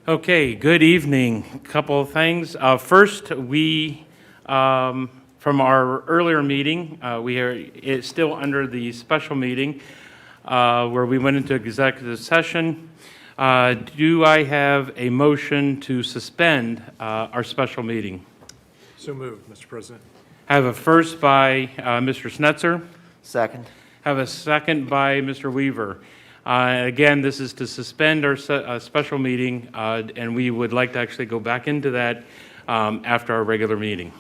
Okay, good evening. A couple of things. First, from our earlier meeting, it's still under the special meeting where we went into executive session. Do I have a motion to suspend our special meeting? So moved, Mr. President. Have a first by Mr. Schnetzer. Second. Have a second by Mr. Weaver. Again, this is to suspend our special meeting, and we would like to actually go back into that after our regular meeting.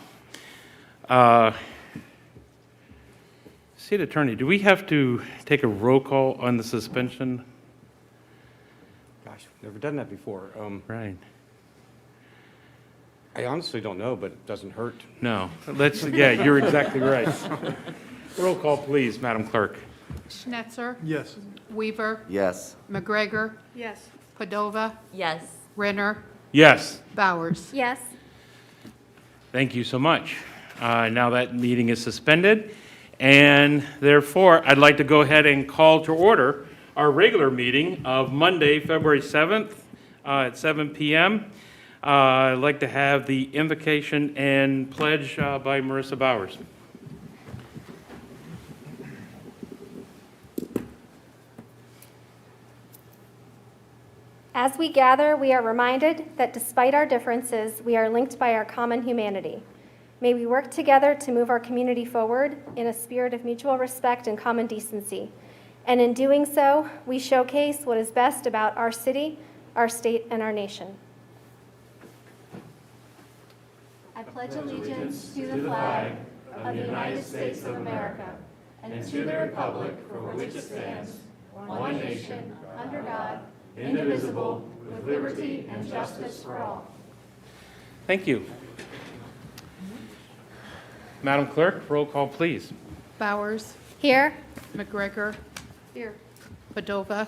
State Attorney, do we have to take a roll call on the suspension? Gosh, never done that before. Right. I honestly don't know, but it doesn't hurt. No. Yeah, you're exactly right. Roll call, please, Madam Clerk. Schnetzer, Yes. Weaver, Yes. McGregor, Yes. Padova, Yes. Renner, Yes. Bowers. Yes. Thank you so much. Now that meeting is suspended, and therefore, I'd like to go ahead and call to order our regular meeting of Monday, February 7th at 7 p.m. I'd like to have the invocation and pledge by Marissa Bowers. As we gather, we are reminded that despite our differences, we are linked by our common humanity. May we work together to move our community forward in a spirit of mutual respect and common decency. And in doing so, we showcase what is best about our city, our state, and our nation. I pledge allegiance to the flag of the United States of America and to the republic for which it stands, one nation, under God, indivisible, with liberty and justice for all. Thank you. Madam Clerk, roll call, please. Bowers, Here. McGregor, Here. Padova,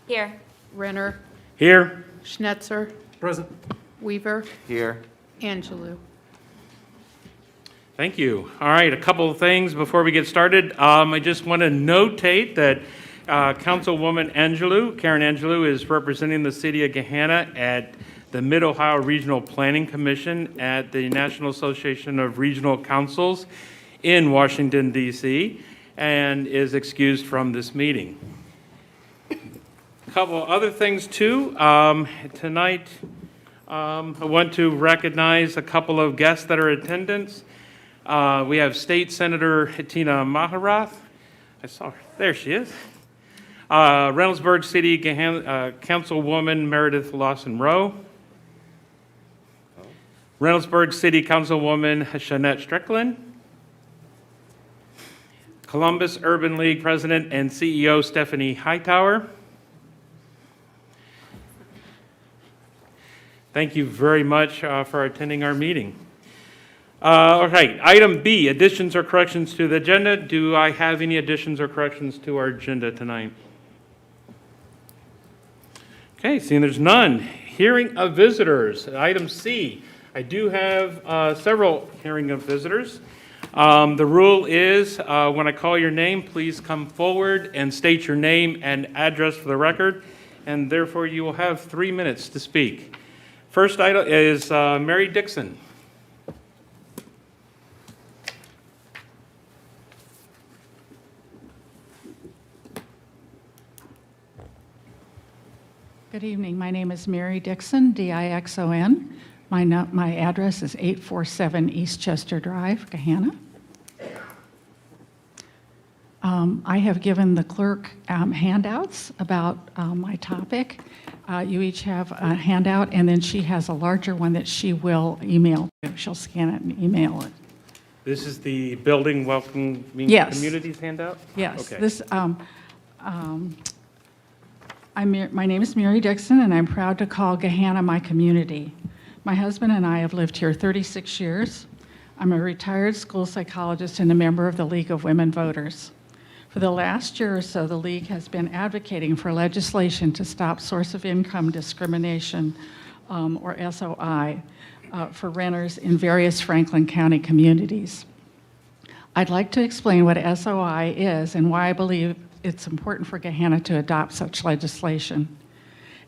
Here. Renner, Here. Schnetzer, Present. Weaver, Here. Angelou. Thank you. All right, a couple of things before we get started. I just want to notate that Councilwoman Karen Angelou, is representing the city of Gahanna at the Mid-Ohio Regional Planning Commission at the National Association of Regional Councils in Washington, D.C., and is excused from this meeting. A couple other things, too. Tonight, I want to recognize a couple of guests that are in attendance. We have State Senator Tina Maharath. I saw her. There she is. Reynoldsburg City Councilwoman Meredith Lawson-Rowe. Reynoldsburg City Councilwoman Shanette Strickland. Columbus Urban League President and CEO Stephanie Hightower. Thank you very much for attending our meeting. All right, item B, additions or corrections to the agenda. Do I have any additions or corrections to our agenda tonight? Okay, seeing there's none. Hearing of visitors, item C. I do have several hearing of visitors. The rule is when I call your name, please come forward and state your name and address for the record, and therefore you will have 3 minutes to speak. First item is Mary Dixon. Good evening. My name is Mary Dixon, D-I-X-O-N. My address is 847 East Chester Drive, Gahanna. I have given the clerk handouts about my topic. You each have a handout, and then she has a larger one that she will email. She'll scan it and email it. This is the Building Welcoming Yes. Communities handout? Yes. Okay. This. My name is Mary Dixon, and I'm proud to call Gahanna my community. My husband and I have lived here 36 years. I'm a retired school psychologist and a member of the League of Women Voters. For the last year or so, the League has been advocating for legislation to stop source of income discrimination, or SOI, for renters in various Franklin County communities. I'd like to explain what SOI is and why I believe it's important for Gahanna to adopt such legislation.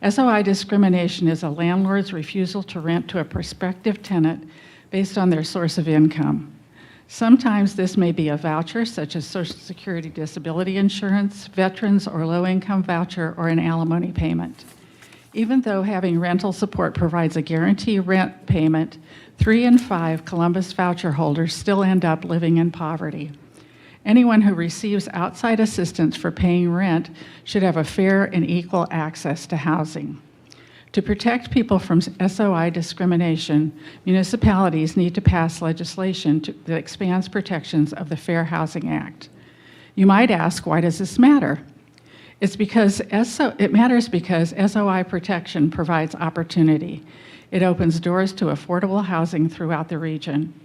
SOI discrimination is a landlord's refusal to rent to a prospective tenant based on their source of income. Sometimes this may be a voucher, such as Social Security disability insurance, veterans or low-income voucher, or an alimony payment. Even though having rental support provides a guarantee rent payment, 3 in 5 Columbus voucher holders still end up living in poverty. Anyone who receives outside assistance for paying rent should have a fair and equal access to housing. To protect people from SOI discrimination, municipalities need to pass legislation that expands protections of the Fair Housing Act. You might ask, why does this matter? It matters because SOI protection provides opportunity. It opens doors to affordable housing throughout the region.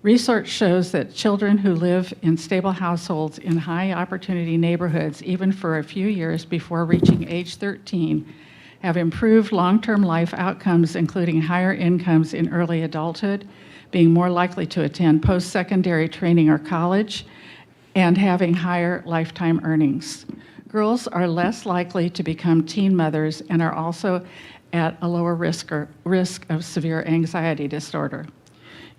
Research shows that children who live in stable households in high opportunity neighborhoods, even for a few years before reaching age 13, have improved long-term life outcomes, including higher incomes in early adulthood, being more likely to attend post-secondary training or college, and having higher lifetime earnings. Girls are less likely to become teen mothers and are also at a lower risk of severe anxiety disorder.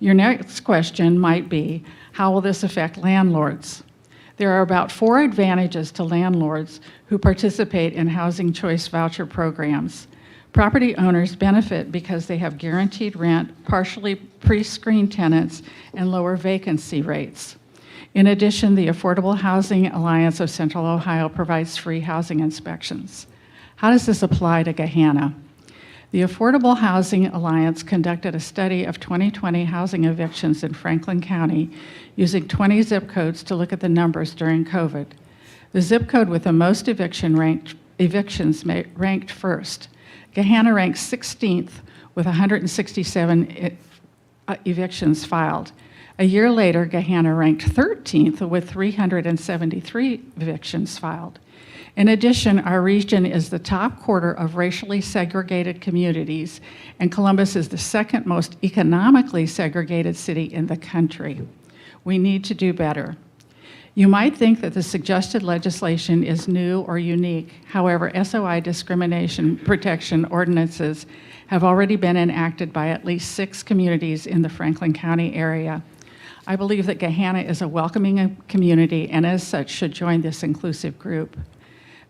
Your next question might be, how will this affect landlords? There are about 4 advantages to landlords who participate in housing choice voucher programs. Property owners benefit because they have guaranteed rent, partially pre-screened tenants, and lower vacancy rates. In addition, the Affordable Housing Alliance of Central Ohio provides free housing inspections. How does this apply to Gahanna? The Affordable Housing Alliance conducted a study of 2020 housing evictions in Franklin County using 20 zip codes to look at the numbers during COVID. The zip code with the most evictions ranked first. Gahanna ranked 16th with 167 evictions filed. A year later, Gahanna ranked 13th with 373 evictions filed. In addition, our region is the top quarter of racially segregated communities, and Columbus is the second most economically segregated city in the country. We need to do better. You might think that the suggested legislation is new or unique. However, SOI discrimination protection ordinances have already been enacted by at least 6 communities in the Franklin County area. I believe that Gahanna is a welcoming community and as such should join this inclusive group.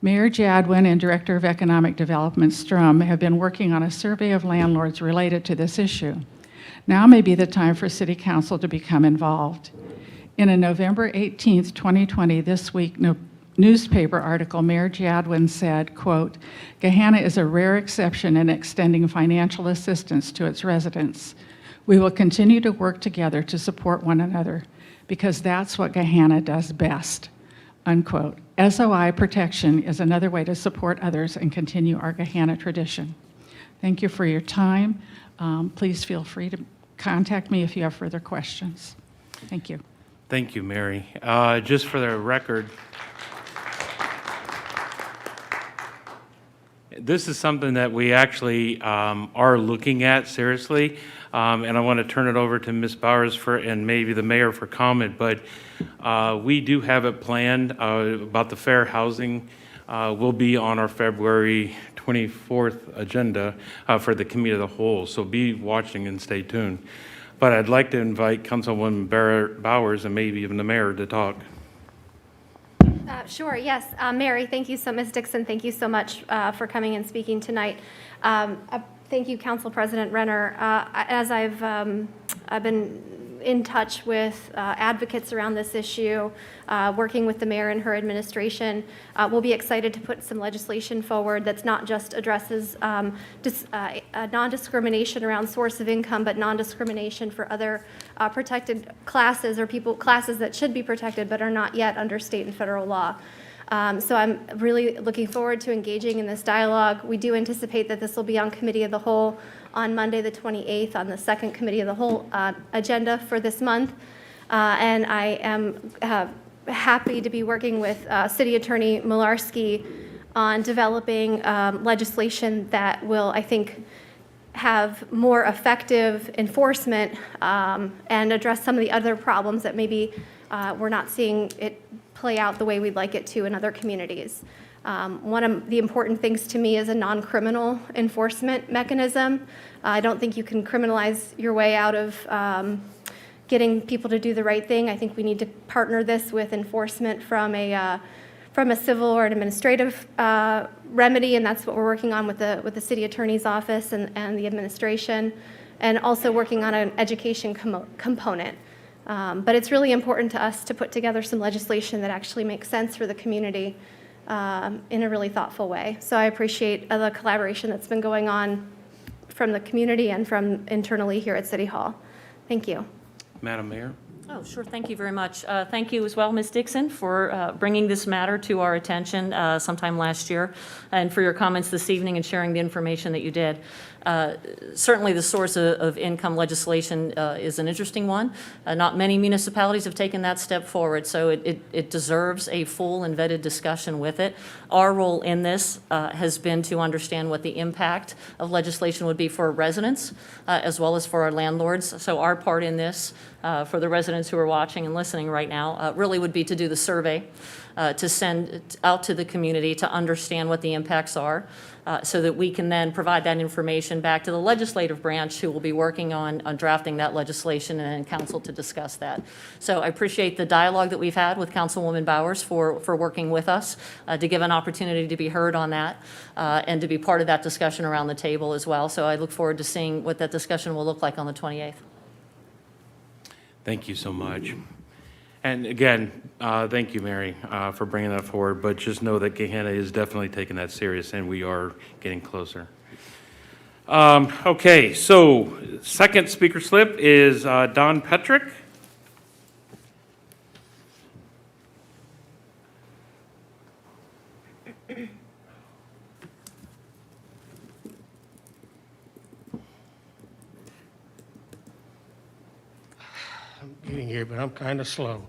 Mayor Jadwin and Director of Economic Development Strum have been working on a survey of landlords related to this issue. Now may be the time for City Council to become involved. In a November 18, 2020 This Week newspaper article, Mayor Jadwin said, quote, "Gahanna is a rare exception in extending financial assistance to its residents. We will continue to work together to support one another because that's what Gahanna does best." Unquote. SOI protection is another way to support others and continue our Gahanna tradition. Thank you for your time. Please feel free to contact me if you have further questions. Thank you. Thank you, Mary. Just for the record, this is something that we actually are looking at seriously, and I want to turn it over to Ms. Bowers and maybe the mayor for comment, but we do have it planned about the fair housing. Will be on our February 24th agenda for the committee of the whole, so be watching and stay tuned. But I'd like to invite Councilwoman Bowers and maybe even the mayor to talk. Sure, yes. Mary, thank you so, Ms. Dixon, thank you so much for coming and speaking tonight. Thank you, Council President Renner. As I've been in touch with advocates around this issue, working with the mayor and her administration, we'll be excited to put some legislation forward that's not just addresses non-discrimination around source of income, but non-discrimination for other protected classes or classes that should be protected but are not yet under state and federal law. So I'm really looking forward to engaging in this dialogue. We do anticipate that this will be on Committee of the Whole on Monday the 28th on the second Committee of the Whole agenda for this month. And I am happy to be working with City Attorney Malarski on developing legislation that will, I think, have more effective enforcement and address some of the other problems that maybe we're not seeing it play out the way we'd like it to in other communities. One of the important things to me is a non-criminal enforcement mechanism. I don't think you can criminalize your way out of getting people to do the right thing. I think we need to partner this with enforcement from a civil or an administrative remedy, and that's what we're working on with the city attorney's office and the administration, and also working on an education component. But it's really important to us to put together some legislation that actually makes sense for the community in a really thoughtful way. So I appreciate the collaboration that's been going on from the community and from internally here at City Hall. Thank you. Madam Mayor? Oh, sure. Thank you very much. Thank you as well, Ms. Dixon, for bringing this matter to our attention sometime last year, and for your comments this evening and sharing the information that you did. Certainly, the source of income legislation is an interesting one. Not many municipalities have taken that step forward, so it deserves a full and vetted discussion with it. Our role in this has been to understand what the impact of legislation would be for residents as well as for our landlords. So our part in this, for the residents who are watching and listening right now, really would be to do the survey, to send out to the community to understand what the impacts are, so that we can then provide that information back to the legislative branch, who will be working on drafting that legislation, and council to discuss that. So I appreciate the dialogue that we've had with Councilwoman Bowers for working with us to give an opportunity to be heard on that and to be part of that discussion around the table as well. So I look forward to seeing what that discussion will look like on the 28th. Thank you so much. And again, thank you, Mary, for bringing that forward, but just know that Gahanna is definitely taking that serious, and we are getting closer. Okay, so second speaker slip is Don Petrick. Getting here, but I'm kind of slow.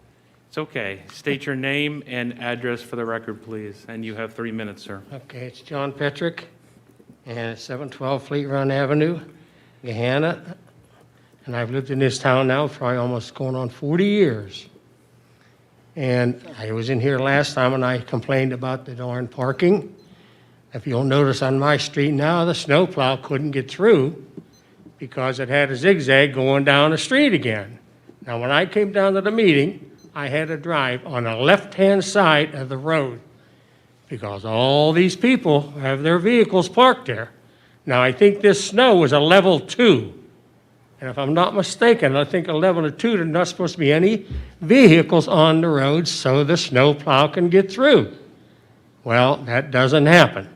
It's okay. State your name and address for the record, please, and you have 3 minutes, sir. Okay, it's John Petrick, and it's 712 Fleet Run Avenue, Gahanna, and I've lived in this town now for probably almost going on 40 years. And I was in here last time and I complained about the darn parking. If you'll notice on my street now, the snowplow couldn't get through because it had a zigzag going down the street again. Now, when I came down to the meeting, I had to drive on the left-hand side of the road because all these people have their vehicles parked there. Now, I think this snow was a level 2. And if I'm not mistaken, I think a level 2, there's not supposed to be any vehicles on the road so the snowplow can get through. Well, that doesn't happen.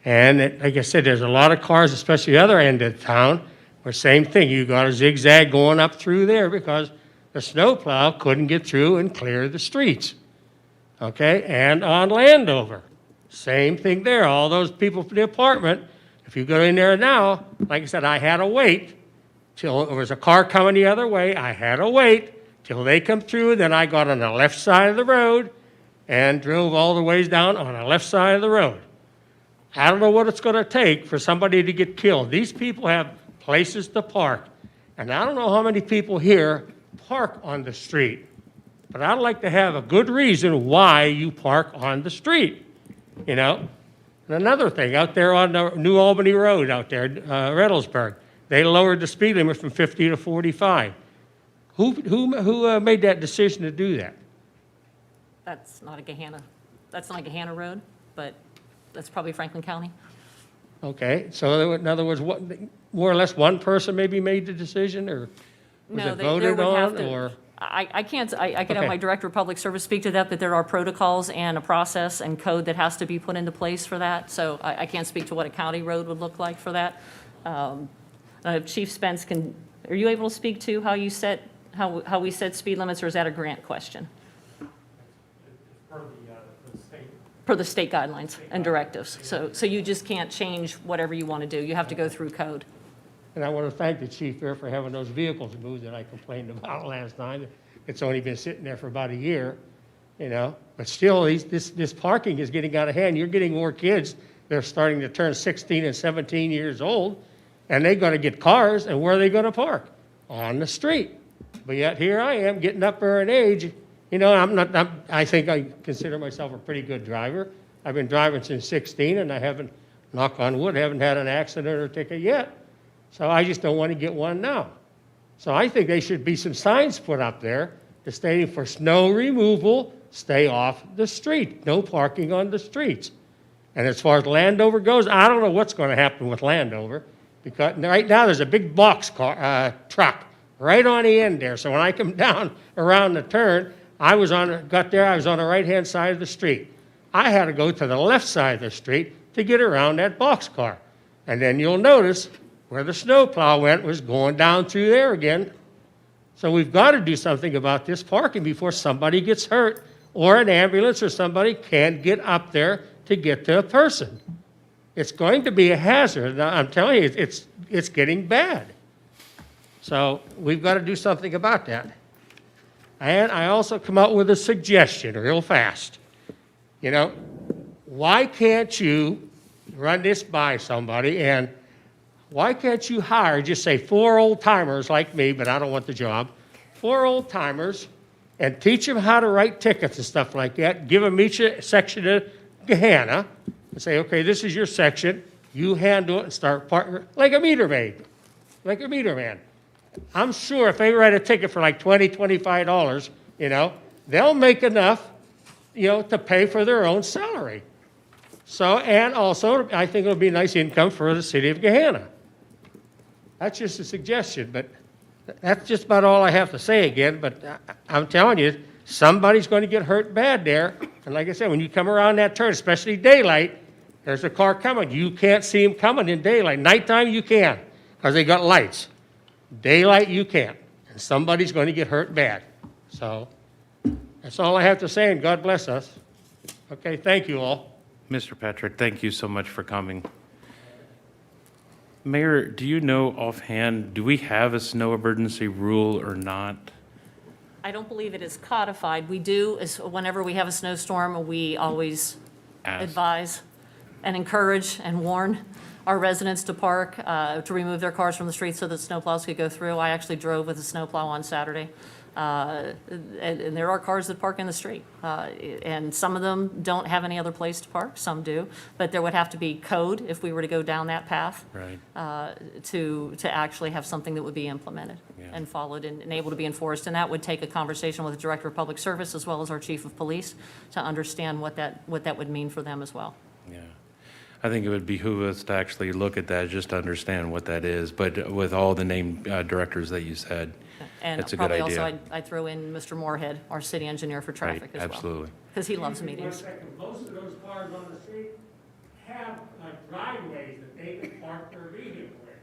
And like I said, there's a lot of cars, especially the other end of town, where same thing, you got a zigzag going up through there because the snowplow couldn't get through and clear the streets. Okay, and on Landover, same thing there. All those people from the apartment, if you go in there now, like I said, I had to wait till there was a car coming the other way. I had to wait till they come through. Then I got on the left side of the road and drove all the ways down on the left side of the road. I don't know what it's going to take for somebody to get killed. These people have places to park. And I don't know how many people here park on the street. But I'd like to have a good reason why you park on the street, you know? And another thing, out there on the New Albany Road out there, Reynoldsburg, they lowered the speed limit from 50 to 45. Who made that decision to do that? That's not a Gahanna road, but that's probably Franklin County. Okay, so in other words, what, more or less one person maybe made the decision, or was No, it there voted would have on, to. or? I can't, I could have Okay. my Director of Public Service speak to that, but there are protocols and a process and code that has to be put into place for that. So I can't speak to what a county road would look like for that. Chief Spence, are you able to speak to how you set, how we set speed limits, or is that a grant question? Per the state guidelines and directives. So you just can't change whatever you want to do. You have to go through code. And I want to thank the chief there for having those vehicles moved that I complained about last time. It's only been sitting there for about a year, you know. But still, this parking is getting out of hand. You're getting more kids. They're starting to turn 16 and 17 years old, and they're going to get cars, and where are they going to park? On the street. But yet here I am getting up there in age. You know, I think I consider myself a pretty good driver. I've been driving since 16, and I haven't, knock on wood, haven't had an accident or ticket yet. So I just don't want to get one now. So I think there should be some signs put up there stating for snow removal, stay off the street, no parking on the streets. And as far as Landover goes, I don't know what's going to happen with Landover, because right now there's a big box car, truck right on the end there. So when I come down around the turn, I was on the right-hand side of the street. I had to go to the left side of the street to get around that boxcar. And then you'll notice where the snowplow went was going down through there again. So we've got to do something about this parking before somebody gets hurt or an ambulance or somebody can't get up there to get to a person. It's going to be a hazard. Now, I'm telling you, it's getting bad. So we've got to do something about that. And I also come up with a suggestion real fast. You know, why can't you run this by somebody, and why can't you hire, just say 4 old-timers like me, but I don't want the job, 4 old-timers, and teach them how to write tickets and stuff like that, give them each a section of Gahanna, and say, okay, this is your section, you handle it and start partner, like a meter maid, like a meter man. I'm sure if they write a ticket for like $20, $25, you know, they'll make enough, you know, to pay for their own salary. So, and also, I think it'll be a nice income for the city of Gahanna. That's just a suggestion, but that's just about all I have to say again. But I'm telling you, somebody's going to get hurt bad there. And like I said, when you come around that turn, especially daylight, there's a car coming. You can't see them coming in daylight. Nighttime, you can, because they got lights. Daylight, you can't. And somebody's going to get hurt bad. So that's all I have to say, and God bless us. Okay, thank you all. Mr. Patrick, thank you so much for coming. Mayor, do you know offhand, do we have a snow emergency rule or not? I don't believe it is codified. We do, whenever we have a snowstorm, we always Ask. advise and encourage and warn our residents to park, to remove their cars from the street so that snowplows could go through. I actually drove with a snowplow on Saturday. And there are cars that park in the street. And some of them don't have any other place to park, some do. But there would have to be code if we were to go down that path. Right. To actually have something that would be implemented Yeah. and followed and able to be enforced. And that would take a conversation with the Director of Public Service as well as our Chief of Police to understand what that would mean for them as well. Yeah. I think it would behoove us to actually look at that, just to understand what that is. But with all the named directors that you said, And that's a good probably idea. also, I'd throw in Mr. Moorhead, our city engineer for Right, traffic as well. absolutely. Because he loves meetings. Most of those cars on the street have like driveways that they can park their vehicle in.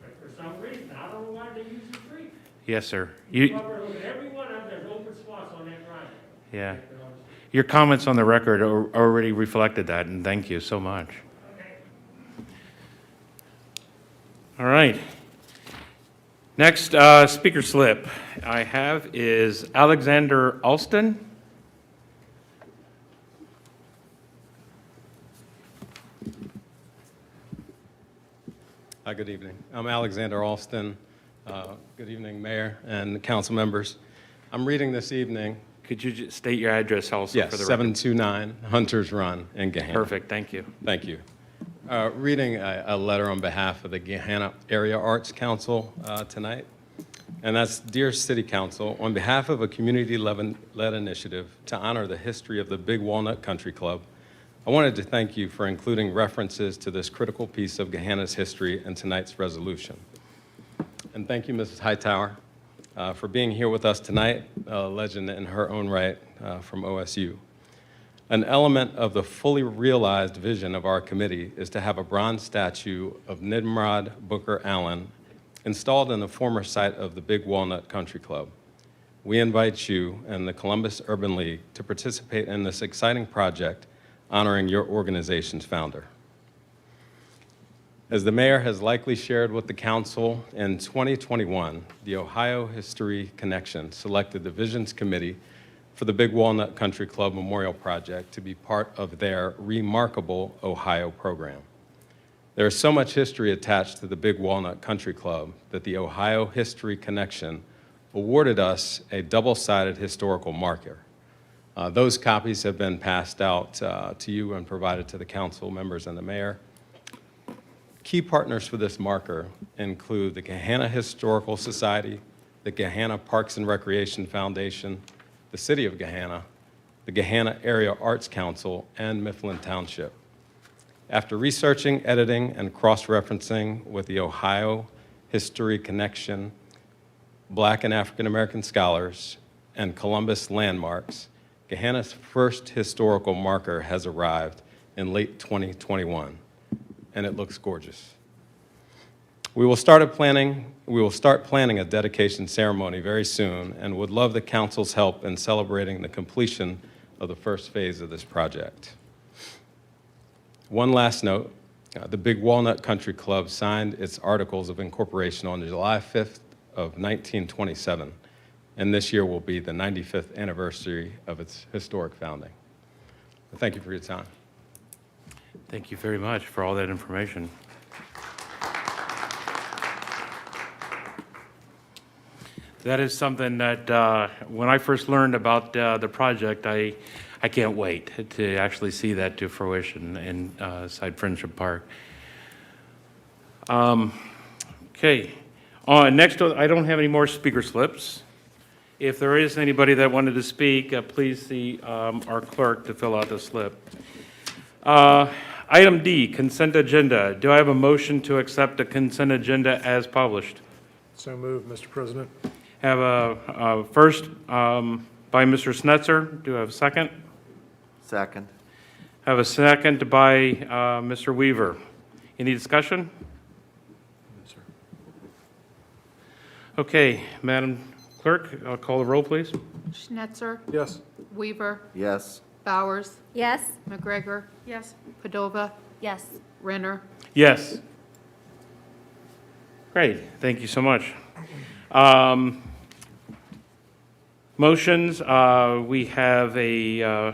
But for some reason, I don't know why they use the street. Yes, sir. Look at every one of them, there's open spots on that driveway. Yeah. Your comments on the record already reflected that, and thank you so much. All right. Next speaker slip I have is Alexander Alston. Good evening. I'm Alexander Alston. Good evening, Mayor and council members. I'm reading this evening. Could you just state your address also Yes, for the record? 729 Hunters Run in Gahanna. Perfect, thank you. Thank you. Reading a letter on behalf of the Gahanna Area Arts Council tonight. And that's, Dear City Council, on behalf of a community-led initiative to honor the history of the Big Walnut Country Club, I wanted to thank you for including references to this critical piece of Gahanna's history in tonight's resolution. And thank you, Mrs. Hightower, for being here with us tonight, a legend in her own right from OSU. An element of the fully realized vision of our committee is to have a bronze statue of Nimrod Booker Allen installed in the former site of the Big Walnut Country Club. We invite you and the Columbus Urban League to participate in this exciting project honoring your organization's founder. As the mayor has likely shared with the council, in 2021, the Ohio History Connection selected the Visions Committee for the Big Walnut Country Club Memorial Project to be part of their Remarkable Ohio program. There is so much history attached to the Big Walnut Country Club that the Ohio History Connection awarded us a double-sided historical marker. Those copies have been passed out to you and provided to the council members and the mayor. Key partners for this marker include the Gahanna Historical Society, the Gahanna Parks and Recreation Foundation, the City of Gahanna, the Gahanna Area Arts Council, and Mifflin Township. After researching, editing, and cross-referencing with the Ohio History Connection, Black and African American Scholars, and Columbus Landmarks, Gahanna's first historical marker has arrived in late 2021, and it looks gorgeous. We will start planning a dedication ceremony very soon and would love the council's help in celebrating the completion of the first phase of this project. One last note, the Big Walnut Country Club signed its Articles of Incorporation on July 5th of 1927, and this year will be the 95th anniversary of its historic founding. Thank you for your time. Thank you very much for all that information. That is something that when I first learned about the project, I can't wait to actually see that to fruition inside Friendship Park. Okay. Next, I don't have any more speaker slips. If there is anybody that wanted to speak, please see our clerk to fill out the slip. Item D, consent agenda. Do I have a motion to accept the consent agenda as published? So moved, Mr. President. Have a first by Mr. Snetzer. Do I have a second? Second. Have a second by Mr. Weaver. Any discussion? Yes, sir. Okay, Madam Clerk, I'll call the roll, please. Schnetzer, Yes. Weaver, Yes. Bowers, Yes? McGregor. Yes. Padova, Yes. Renner. Yes. Great, thank you so much. Motions, we have a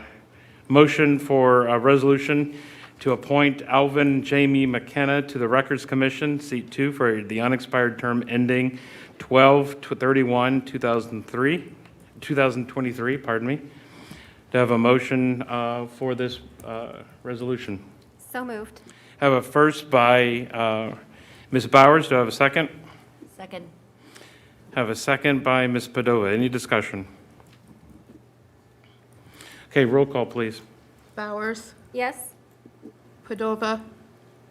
motion for a resolution to appoint Alvin Jamie McKenna to the Records Commission, seat 2, for the unexpired term ending 12/31/2023, pardon me. Do I have a motion for this resolution? So moved. Have a first by Ms. Bowers. Do I have a second? Second. Have a second by Ms. Padova. Any discussion? Okay, roll call, please. Bowers, Yes? Padova,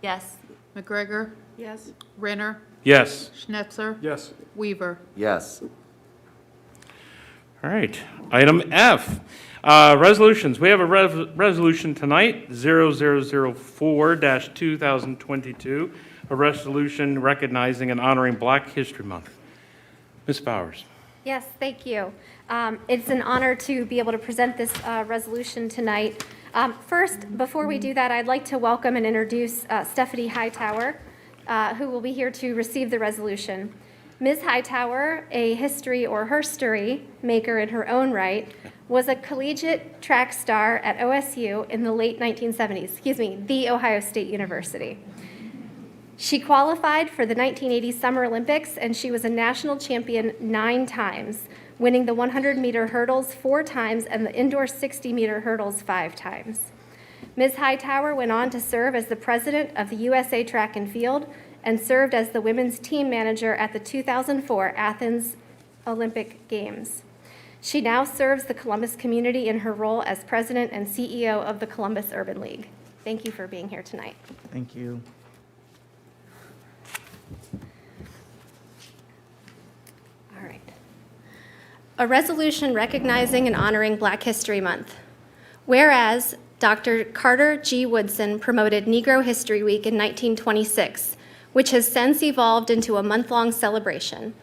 Yes. McGregor. Yes. Renner, Yes. Schnetzer, Yes. Weaver. Yes. All right. Item F, resolutions. We have a resolution tonight, 0004-2022, a resolution recognizing and honoring Black History Month. Ms. Bowers. Yes, thank you. It's an honor to be able to present this resolution tonight. First, before we do that, I'd like to welcome and introduce Stephanie Hightower, who will be here to receive the resolution. Ms. Hightower, a history or herstory maker in her own right, was a collegiate track star at OSU in the late 1970s, the Ohio State University. She qualified for the 1980 Summer Olympics, and she was a national champion 9 times, winning the 100-meter hurdles 4 times and the indoor 60-meter hurdles 5 times. Ms. Hightower went on to serve as the president of the USA Track and Field and served as the women's team manager at the 2004 Athens Olympic Games. She now serves the Columbus community in her role as president and CEO of the Columbus Urban League. Thank you for being here tonight. Thank you. All right. A resolution recognizing and honoring Black History Month. Whereas Dr. Carter G. Woodson promoted Negro History Week in 1926, which has since evolved into a month-long celebration.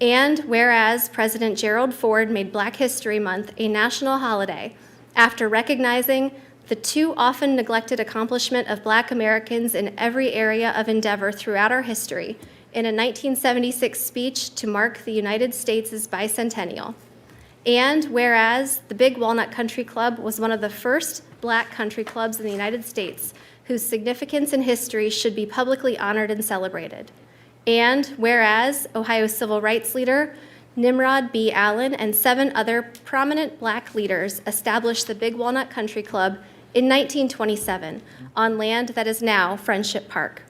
And whereas President Gerald Ford made Black History Month a national holiday after recognizing the too often neglected accomplishment of Black Americans in every area of endeavor throughout our history in a 1976 speech to mark the United States' bicentennial. And whereas the Big Walnut Country Club was one of the first Black country clubs in the United States whose significance in history should be publicly honored and celebrated. And whereas Ohio civil rights leader Nimrod B. Allen, and 7 other prominent Black leaders established the Big Walnut Country Club in 1927 on land that is now Friendship Park.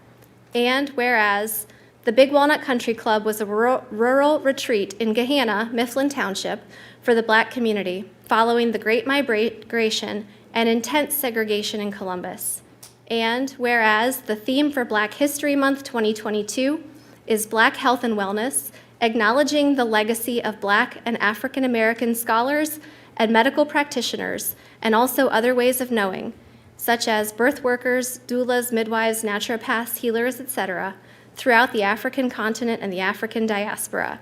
And whereas the Big Walnut Country Club was a rural retreat in Gahanna, Mifflin Township, for the Black community following the Great Migration and intense segregation in Columbus. And whereas the theme for Black History Month 2022 is Black Health and Wellness, acknowledging the legacy of Black and African American scholars and medical practitioners, and also other ways of knowing, such as birth workers, doulas, midwives, naturopaths, healers, etc., throughout the African continent and the African diaspora.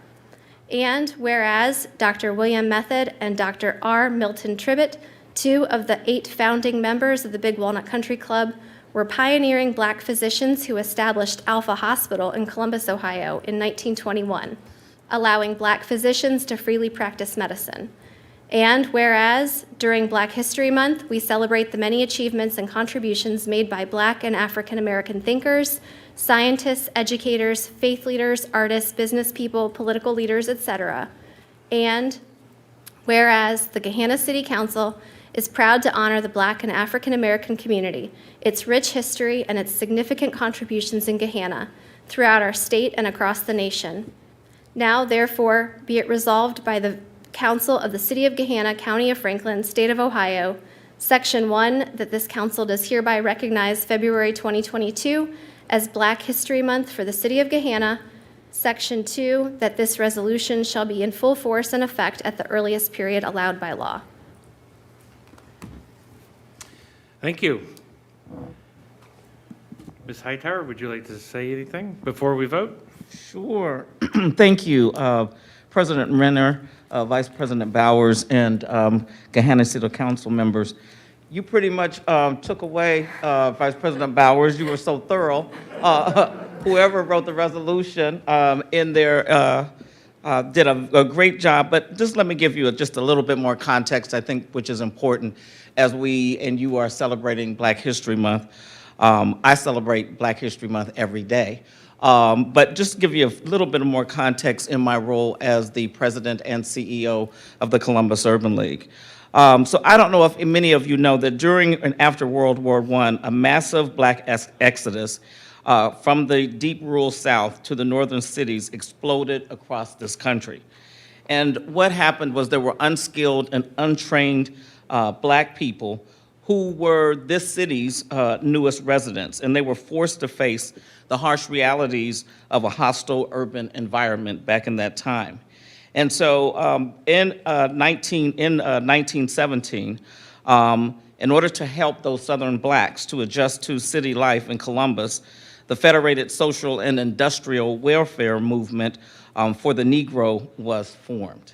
And whereas Dr. William Method and Dr. R. Milton Tribbett, 2 of the 8 founding members of the Big Walnut Country Club, were pioneering Black physicians who established Alpha Hospital in Columbus, Ohio in 1921, allowing Black physicians to freely practice medicine. And whereas during Black History Month, we celebrate the many achievements and contributions made by Black and African American thinkers, scientists, educators, faith leaders, artists, business people, political leaders, etc. And whereas the Gahanna City Council is proud to honor the Black and African American community, its rich history, and its significant contributions in Gahanna throughout our state and across the nation. Now, therefore, be it resolved by the Council of the City of Gahanna, County of Franklin, State of Ohio, Section 1, that this council does hereby recognize February 2022 as Black History Month for the City of Gahanna. Section 2, that this resolution shall be in full force and effect at the earliest period allowed by law. Thank you. Ms. Hightower, would you like to say anything before we vote? Sure. Thank you, President Renner, Vice President Bowers, and Gahanna City Council members. You pretty much took away, Vice President Bowers. You were so thorough. Whoever wrote the resolution in there did a great job. But just let me give you just a little bit more context, I think, which is important as we and you are celebrating Black History Month. I celebrate Black History Month every day. But just to give you a little bit more context in my role as the president and CEO of the Columbus Urban League. So I don't know if many of you know that during and after World War I, a massive Black exodus from the deep rural South to the northern cities exploded across this country. And what happened was there were unskilled and untrained Black people who were this city's newest residents, and they were forced to face the harsh realities of a hostile urban environment back in that time. And so in 1917, in order to help those Southern Blacks to adjust to city life in Columbus, the Federated Social and Industrial Welfare Movement for the Negro was formed.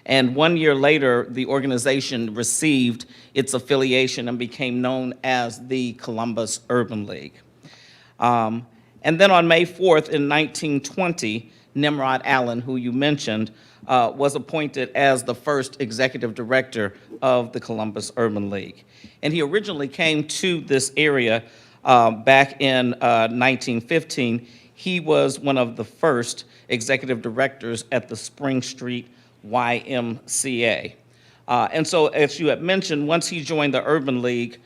And 1 year later, the organization received its affiliation and became known as the Columbus Urban League. And then on May 4th in 1920, Nimrod Allen, who you mentioned, was appointed as the first executive director of the Columbus Urban League. And he originally came to this area back in 1915. He was one of the first executive directors at the Spring Street YMCA. And so, as you had mentioned, once he joined the Urban League,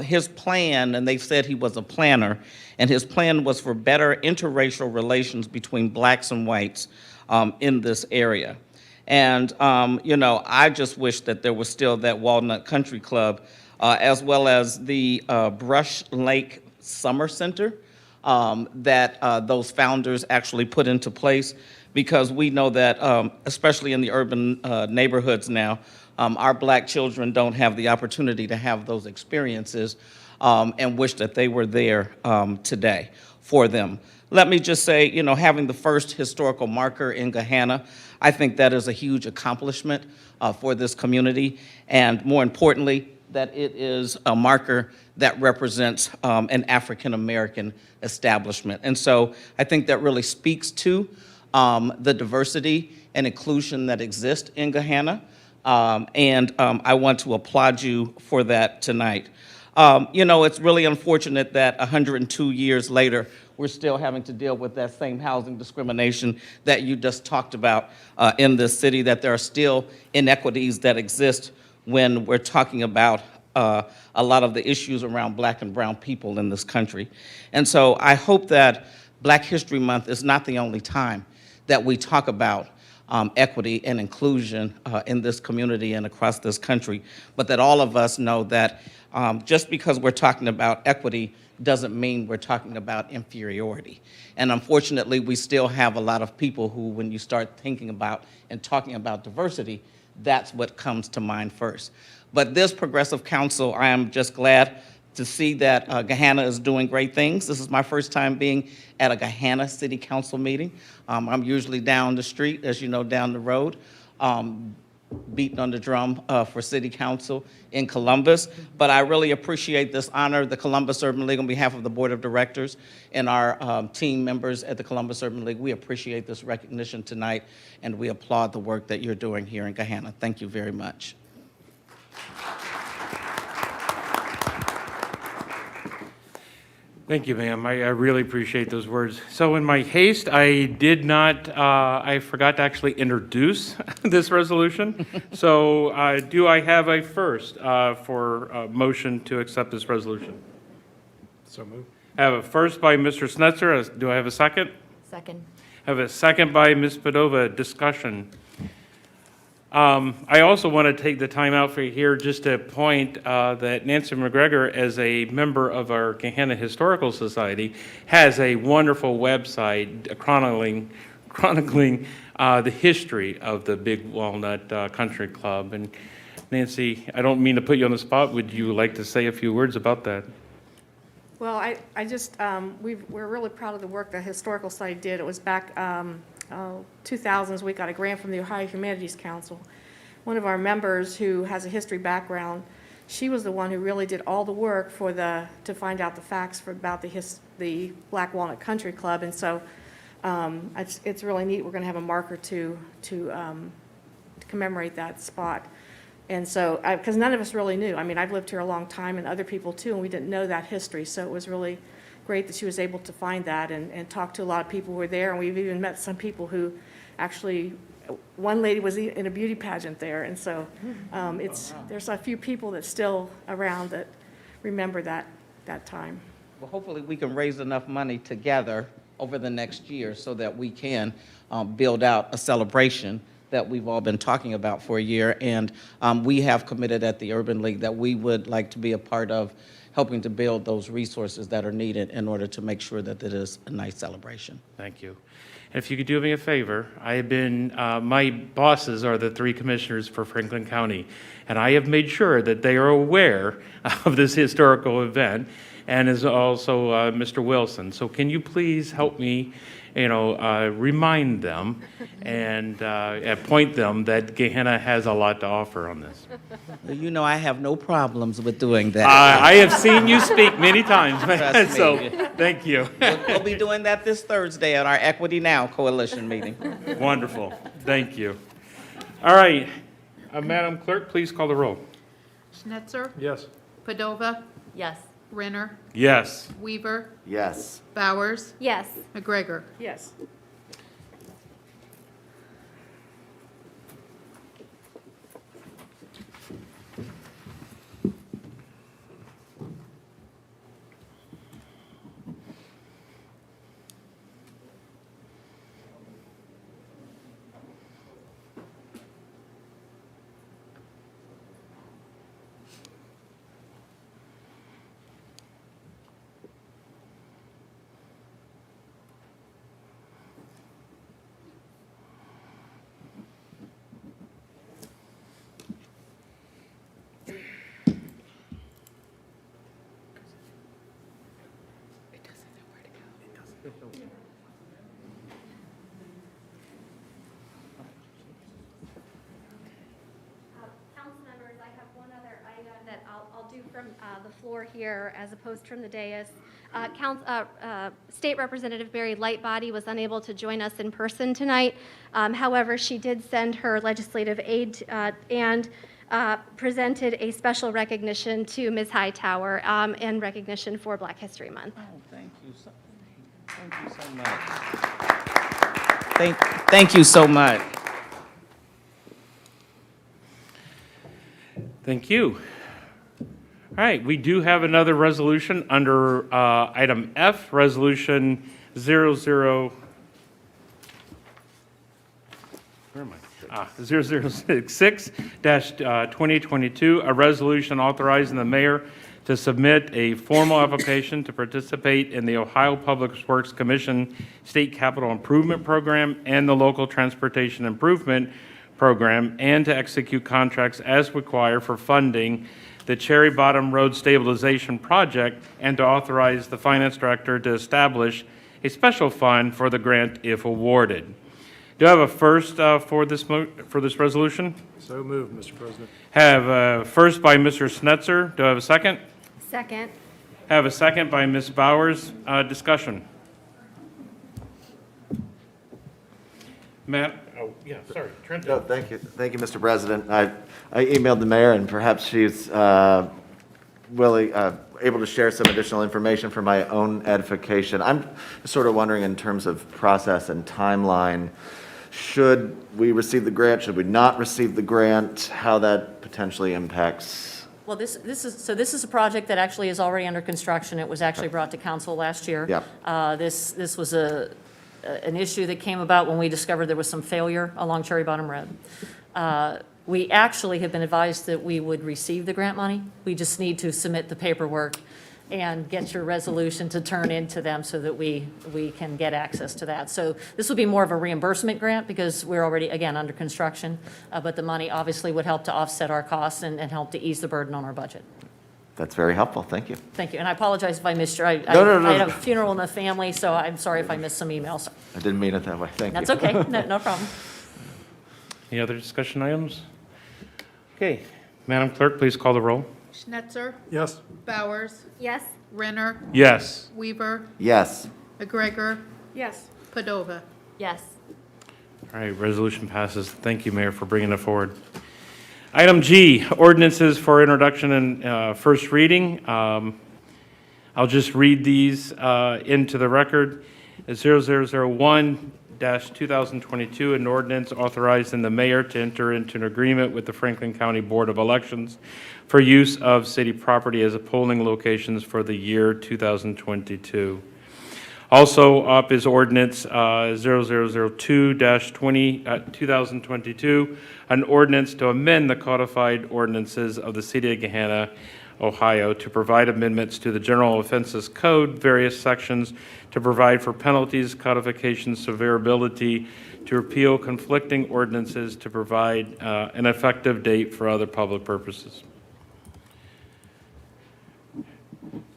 his plan, and they said he was a planner, and his plan was for better interracial relations between Blacks and whites in this area. And, you know, I just wish that there was still that Walnut Country Club, as well as the Brush Lake Summer Center that those founders actually put into place, because we know that, especially in the urban neighborhoods now, our Black children don't have the opportunity to have those experiences, and wish that they were there today for them. Let me just say, you know, having the first historical marker in Gahanna, I think that is a huge accomplishment for this community, and more importantly, that it is a marker that represents an African-American establishment. And so I think that really speaks to the diversity and inclusion that exists in Gahanna, and I want to applaud you for that tonight. It's really unfortunate that 102 years later, we're still having to deal with that same housing discrimination that you just talked about in this city, that there are still inequities that exist when we're talking about a lot of the issues around Black and brown people in this country. And so I hope that Black History Month is not the only time that we talk about equity and inclusion in this community and across this country, but that all of us know that just because we're talking about equity doesn't mean we're talking about inferiority. And unfortunately, we still have a lot of people who, when you start thinking about and talking about diversity, that's what comes to mind first. But this Progressive Council, I am just glad to see that Gahanna is doing great things. This is my first time being at a Gahanna City Council meeting. I'm usually down the street, as you know, down the road, beating on the drum for City Council in Columbus. But I really appreciate this honor, the Columbus Urban League, on behalf of the Board of Directors and our team members at the Columbus Urban League. We appreciate this recognition tonight, and we applaud the work that you're doing here in Gahanna. Thank you very much. Thank you, ma'am. I really appreciate those words. So in my haste, I forgot to actually introduce this resolution. So do I have a first for a motion to accept this resolution? So moved. I have a first by Mr. Snetzer. Do I have a second? Second. I have a second by Ms. Padova. Discussion. I also want to take the time out for here just to point that Nancy McGregor, as a member of our Gahanna Historical Society, has a wonderful website chronicling the history of the Big Walnut Country Club. And Nancy, I don't mean to put you on the spot. Would you like to say a few words about that? Well, I just, we're really proud of the work the Historical Society did. It was back 2000s, we got a grant from the Ohio Humanities Council. One of our members who has a history background, she was the one who really did all the work to find out the facts about the Black Walnut Country Club. And so it's really neat. We're going to have a marker to commemorate that spot. And so, because none of us really knew. I mean, I've lived here a long time, and other people too, and we didn't know that history. So it was really great that she was able to find that and talk to a lot of people who were there. And we've even met some people who actually, one lady was in a beauty pageant there. And so there's a few people that's still around that remember that time. Well, hopefully we can raise enough money together over the next year so that we can build out a celebration that we've all been talking about for a year. And we have committed at the Urban League that we would like to be a part of helping to build those resources that are needed in order to make sure that it is a nice celebration. Thank you. And if you could do me a favor, I have been, my bosses are the 3 commissioners for Franklin County, and I have made sure that they are aware of this historical event, and is also Mr. Wilson. So can you please help me, remind them and point them that Gahanna has a lot to offer on this. Well, I have no problems with doing that. I have seen you speak many times, Trust me. so thank you. We'll be doing that this Thursday at our Equity Now Coalition meeting. Wonderful. Thank you. All right. Madam Clerk, please call the roll. Schnetzer, Yes. Padova, Yes. Renner, Yes. Weaver, Yes. Bowers, Yes. McGregor. Yes. Council members, I have one other item that I'll do from the floor here as opposed from the dais. State Representative Barry Lightbody was unable to join us in person tonight. However, she did send her legislative aide and presented a special recognition to Ms. Hightower in recognition for Black History Month. Oh, thank you so much. Thank you so much. Thank you. All right, we do have another resolution under item F, Resolution 0066-2022, a resolution authorizing the mayor to submit a formal application to participate in the Ohio Public Works Commission State Capital Improvement Program and the Local Transportation Improvement Program, and to execute contracts as required for funding the Cherry Bottom Road Stabilization Project, and to authorize the finance director to establish a special fund for the grant if awarded. Do I have a first for this resolution? So moved, Mr. President. Have a first by Mr. Snetzer. Do I have a second? Second. Have a second by Ms. Bowers. Discussion. Matt? Oh, yeah, sorry. Trent. No, thank you, Mr. President. I emailed the mayor, and perhaps she's able to share some additional information for my own edification. I'm sort of wondering in terms of process and timeline, should we receive the grant, should we not receive the grant, how that potentially impacts? Well, this is a project that actually is already under construction. It was actually brought to council last year. Yep. This was an issue that came about when we discovered there was some failure along Cherry Bottom Road. We actually have been advised that we would receive the grant money. We just need to submit the paperwork and get your resolution to turn into them so that we can get access to that. So this will be more of a reimbursement grant because we're already, again, under construction, but the money obviously would help to offset our costs and help to ease the burden on our budget. That's very helpful, thank you. Thank you, and I apologize if I missed your, No. I had a funeral in the family, so I'm sorry if I missed some emails. I didn't mean it that way, thank you. That's okay, no problem. Any other discussion items? Okay. Madam Clerk, please call the roll. Schnetzer, Yes. Bowers, Yes. Renner, Yes. Weaver, Yes, McGregor, Yes. Padova. Yes. All right, resolution passes. Thank you, Mayor, for bringing it forward. Item G, ordinances for introduction and first reading. I'll just read these into the record. 0001-2022, an ordinance authorizing the mayor to enter into an agreement with the Franklin County Board of Elections for use of city property as a polling locations for the year 2022. Also up is ordinance 0002-2022, an ordinance to amend the codified ordinances of the City of Gahanna, Ohio, to provide amendments to the General Offenses Code, various sections, to provide for penalties, codification, severability, to repeal conflicting ordinances, to provide an effective date for other public purposes.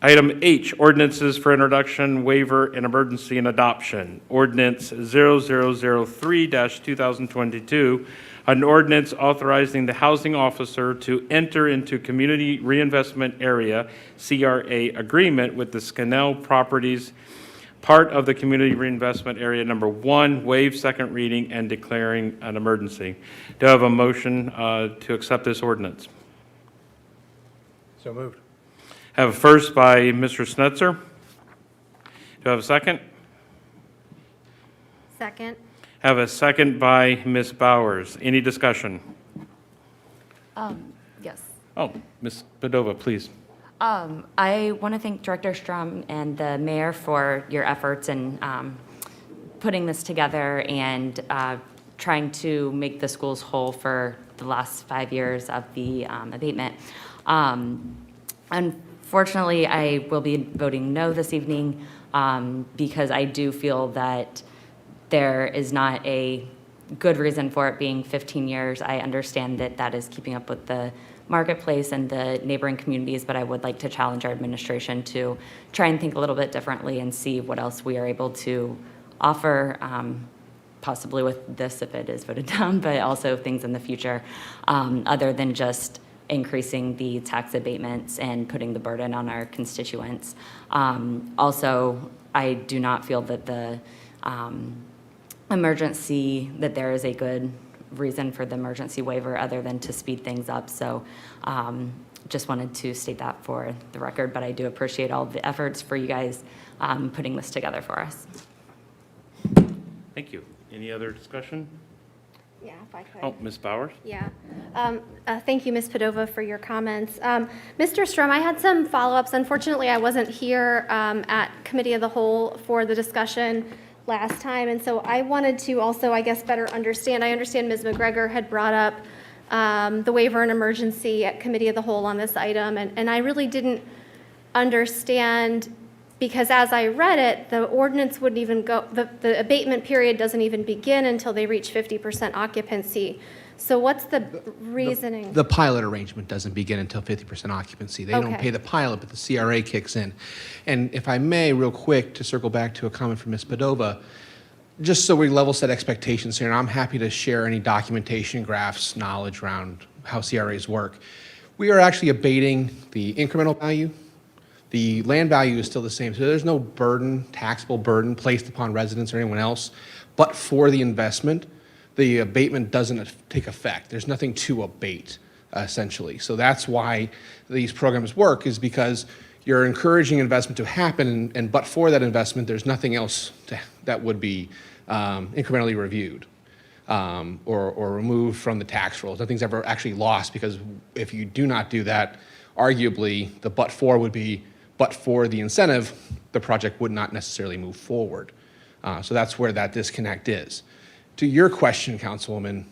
Item H, ordinances for introduction, waiver, and emergency and adoption. Ordinance 0003-2022, an ordinance authorizing the housing officer to enter into Community Reinvestment Area, CRA, agreement with the Scannell Properties, part of the Community Reinvestment Area Number 1, waive second reading and declaring an emergency. Do I have a motion to accept this ordinance? So moved. Have a first by Mr. Snetzer. Do I have a second? Second. Have a second by Ms. Bowers. Any discussion? Yes. Oh, Ms. Padova, please. I want to thank Director Strom and the mayor for your efforts in putting this together and trying to make the schools whole for the last 5 years of the abatement. Unfortunately, I will be voting no this evening because I do feel that there is not a good reason for it being 15 years. I understand that that is keeping up with the marketplace and the neighboring communities, but I would like to challenge our administration to try and think a little bit differently and see what else we are able to offer, possibly with this if it is voted down, but also things in the future, other than just increasing the tax abatements and putting the burden on our constituents. Also, I do not feel that the emergency, that there is a good reason for the emergency waiver other than to speed things up. So just wanted to state that for the record, but I do appreciate all the efforts for you guys putting this together for us. Thank you. Any other discussion? Yeah, if I could. Oh, Ms. Bowers? Yeah. Thank you, Ms. Padova, for your comments. Mr. Strum, I had some follow-ups. Unfortunately, I wasn't here at Committee of the Whole for the discussion last time, and so I wanted to also, I guess, better understand. I understand Ms. McGregor had brought up the waiver and emergency at Committee of the Whole on this item, and I really didn't understand, because as I read it, the ordinance wouldn't even go, the abatement period doesn't even begin until they reach 50% occupancy. So what's the reasoning? The pilot arrangement doesn't begin until 50% occupancy. They don't Okay. pay the pilot, but the CRA kicks in. And if I may, real quick, to circle back to a comment from Ms. Padova, just so we level set expectations here, and I'm happy to share any documentation, graphs, knowledge around how CRAs work. We are actually abating the incremental value. The land value is still the same, so there's no burden, taxable burden placed upon residents or anyone else. But for the investment, the abatement doesn't take effect. There's nothing to abate, essentially. So that's why these programs work, is because you're encouraging investment to happen, and but for that investment, there's nothing else that would be incrementally reviewed or removed from the tax rolls. Nothing's ever actually lost, because if you do not do that, arguably the but for would be, but for the incentive, the project would not necessarily move forward. So that's where that disconnect is. To your question, Councilwoman,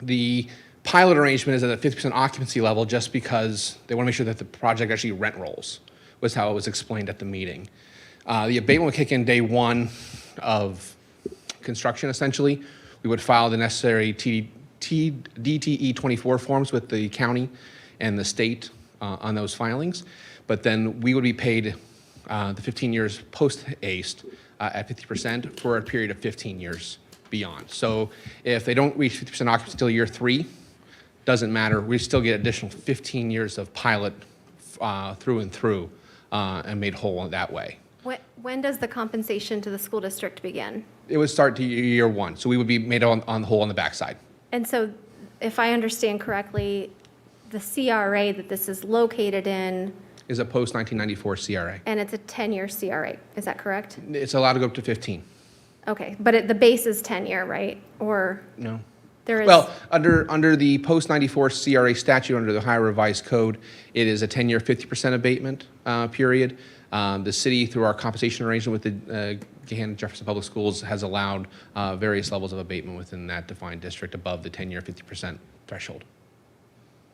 the pilot arrangement is at a 50% occupancy level just because they want to make sure that the project actually rent rolls, was how it was explained at the meeting. The abatement will kick in day one of construction, essentially. We would file the necessary DTE 24 forms with the county and the state on those filings. But then we would be paid the 15 years post-haste at 50% for a period of 15 years beyond. So if they don't reach 50% occupancy until year 3, doesn't matter. We still get additional 15 years of pilot through and through and made whole that way. When does the compensation to the school district begin? It would start to year 1, so we would be made on the whole on the backside. And so, if I understand correctly, the CRA that this is located in, Is a post-1994 CRA. and it's a 10-year CRA, is that correct? It's allowed to go up to 15. Okay, but the base is 10-year, right? Or No. there is? Well, under the post-94 CRA statute, under the Ohio Revised Code, it is a 10-year, 50% abatement period. The city, through our compensation arrangement with the Gahanna Jefferson Public Schools, has allowed various levels of abatement within that defined district above the 10-year, 50% threshold.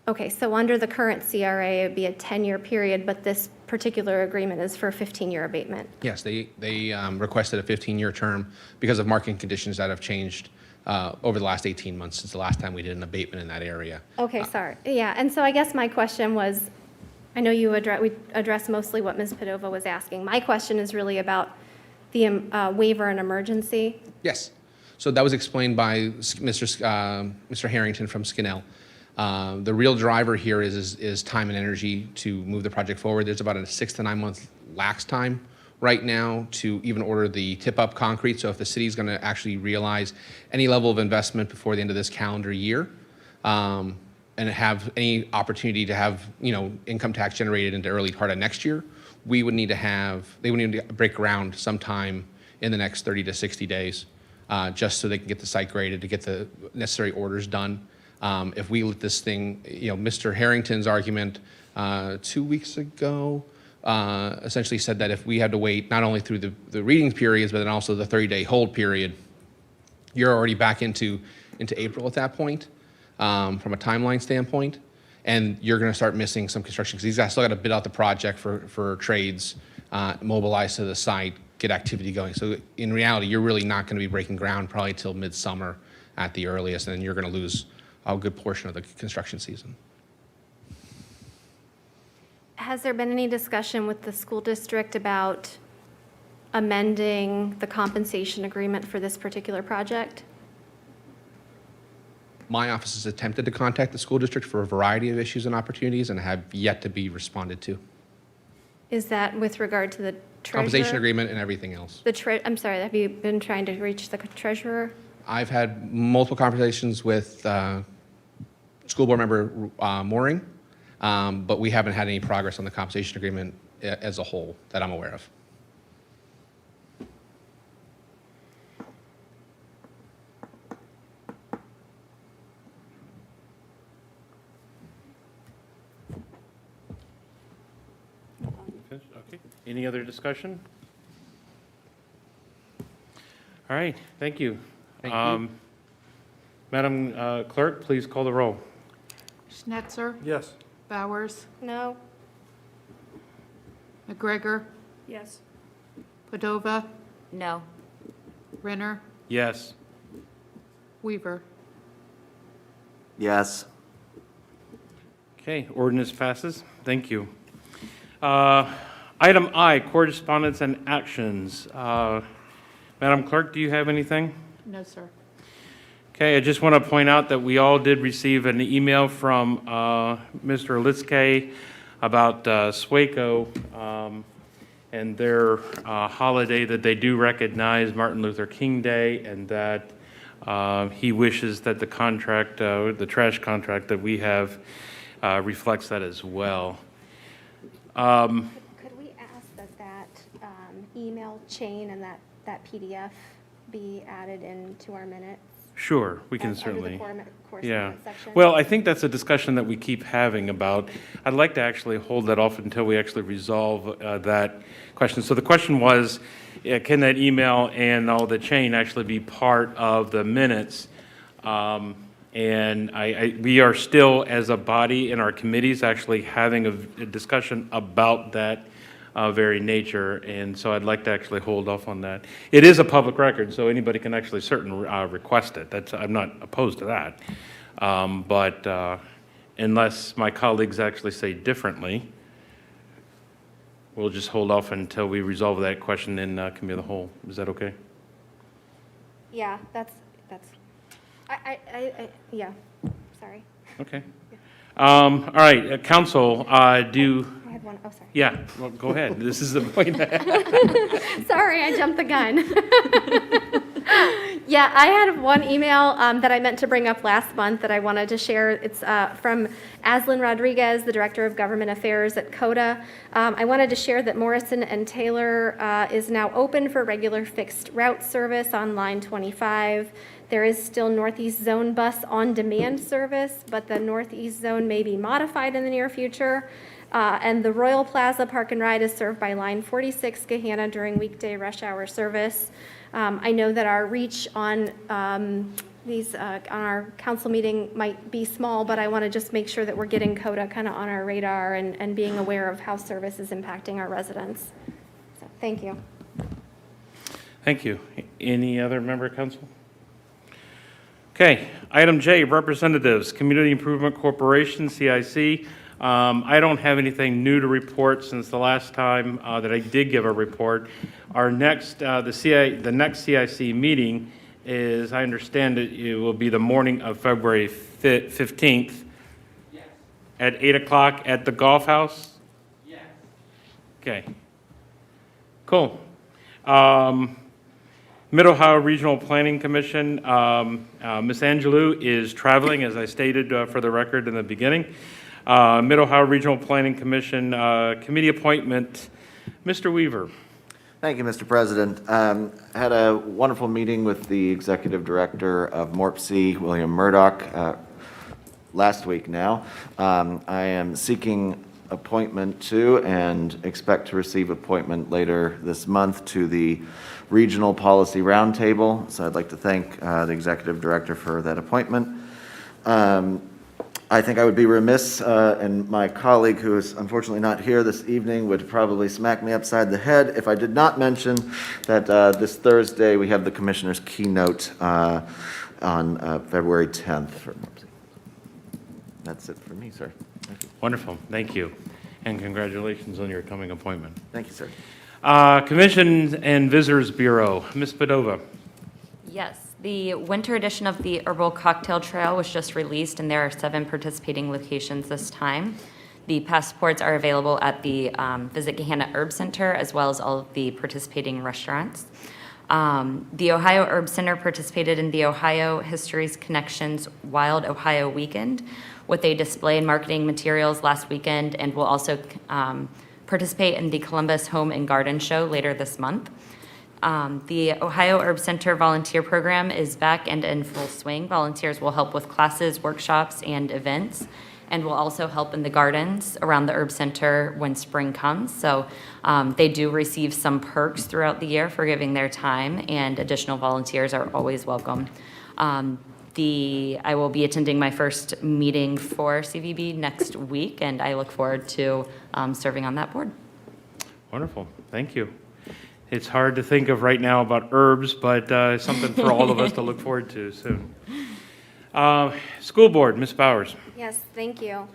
Okay, so under the current CRA, it would be a 10-year period, but this particular agreement is for a 15-year abatement? Yes, they requested a 15-year term because of market conditions that have changed over the last 18 months since the last time we did an abatement in that area. Okay, sorry. Yeah, and so I guess my question was, I know we addressed mostly what Ms. Padova was asking. My question is really about the waiver and emergency. Yes. So that was explained by Mr. Harrington from Skinnell. The real driver here is time and energy to move the project forward. There's about a 6 to 9 month lax time right now to even order the tip-up concrete. So if the city's going to actually realize any level of investment before the end of this calendar year, and have any opportunity to have, income tax generated into early part of next year, they would need to break ground sometime in the next 30 to 60 days, just so they can get the site graded, to get the necessary orders done. If we let this thing, Mr. Harrington's argument 2 weeks ago essentially said that if we had to wait not only through the reading periods, but then also the 30-day hold period, you're already back into April at that point. From a timeline standpoint, and you're going to start missing some construction because these guys still got to bid out the project for trades, mobilize to the site, get activity going. So in reality, you're really not going to be breaking ground probably till midsummer at the earliest, and then you're going to lose a good portion of the construction season. Has there been any discussion with the school district about amending the compensation agreement for this particular project? My office has attempted to contact the school district for a variety of issues and opportunities and have yet to be responded to. Is that with regard to the treasurer? Compensation agreement and everything else. I'm sorry, have you been trying to reach the treasurer? I've had multiple conversations with school board member Mooring, but we haven't had any progress on the compensation agreement as a whole that I'm aware of. Okay. Any other discussion? All right, thank you. Madam Clerk, please call the roll. Schnetzer, Yes. Bowers, No. McGregor, Yes. Padova, No. Renner, Yes. Weaver. Yes. Okay, ordinance passes. Thank you. Item I, correspondence and actions. Madam Clerk, do you have anything? No, sir. Okay, I just want to point out that we all did receive an email from Mr. Litzke about SWACO and their holiday that they do recognize Martin Luther King Day, and that he wishes that the contract, the trash contract that we have reflects that as well. Could we ask that email chain and that PDF be added into our minutes? Sure, we can Under the certainly. Yeah. correspondence section? Well, I think that's a discussion that we keep having about, I'd like to actually hold that off until we actually resolve that question. So the question was, can that email and all the chain actually be part of the minutes? And we are still, as a body in our committees, actually having a discussion about that very nature, and so I'd like to actually hold off on that. It is a public record, so anybody can actually request it. I'm not opposed to that. But unless my colleagues actually say differently, we'll just hold off until we resolve that question in committee of the whole. Is that okay? Yeah, that's, yeah, sorry. Okay. All right, council, I had one, oh, sorry. yeah, well, go ahead. This is the point. Sorry, I jumped the gun. Yeah, I had one email that I meant to bring up last month that I wanted to share. It's from Aslan Rodriguez, the Director of Government Affairs at CODA. I wanted to share that Morrison and Taylor is now open for regular fixed route service on line 25. There is still Northeast Zone bus on-demand service, but the Northeast Zone may be modified in the near future. And the Royal Plaza Park and Ride is served by line 46 Gahanna during weekday rush hour service. I know that our reach on on our council meeting might be small, but I want to just make sure that we're getting CODA kind of on our radar and being aware of how service is impacting our residents. So, thank you. Thank you. Any other member of council? Okay, item J, representatives, Community Improvement Corporation, CIC. I don't have anything new to report since the last time that I did give a report. Our next, the next CIC meeting is, I understand it will be the morning of February 15th. Yes. At 8 o'clock at the Golf House? Yes. Okay. Cool. Mid-Ohio Regional Planning Commission, Ms. Angelou is traveling, as I stated for the record in the beginning. Mid-Ohio Regional Planning Commission committee appointment, Mr. Weaver. Thank you, Mr. President. Had a wonderful meeting with the Executive Director of MORPC, William Murdoch, last week now. I am seeking appointment to and expect to receive appointment later this month to the Regional Policy Roundtable. So I'd like to thank the Executive Director for that appointment. I think I would be remiss, and my colleague, who is unfortunately not here this evening, would probably smack me upside the head if I did not mention that this Thursday we have the Commissioner's keynote on February 10th. That's it for me, sir. Thank you. Wonderful, thank you. And congratulations on your coming appointment. Thank you, sir. Commissions and Visitors Bureau, Ms. Padova. Yes, the winter edition of the Herbal Cocktail Trail was just released, and there are 7 participating locations this time. The passports are available at the Visit Gahanna Herb Center, as well as all of the participating restaurants. The Ohio Herb Center participated in the Ohio Histories Connections Wild Ohio Weekend with a display and marketing materials last weekend, and will also participate in the Columbus Home and Garden Show later this month. The Ohio Herb Center volunteer program is back and in full swing. Volunteers will help with classes, workshops, and events, and will also help in the gardens around the Herb Center when spring comes. So they do receive some perks throughout the year for giving their time, and additional volunteers are always welcome. I will be attending my first meeting for CVB next week, and I look forward to serving on that board. Wonderful, thank you. It's hard to think of right now about herbs, but something for all of us to look forward to soon. School Board, Ms. Bowers. Yes, thank you.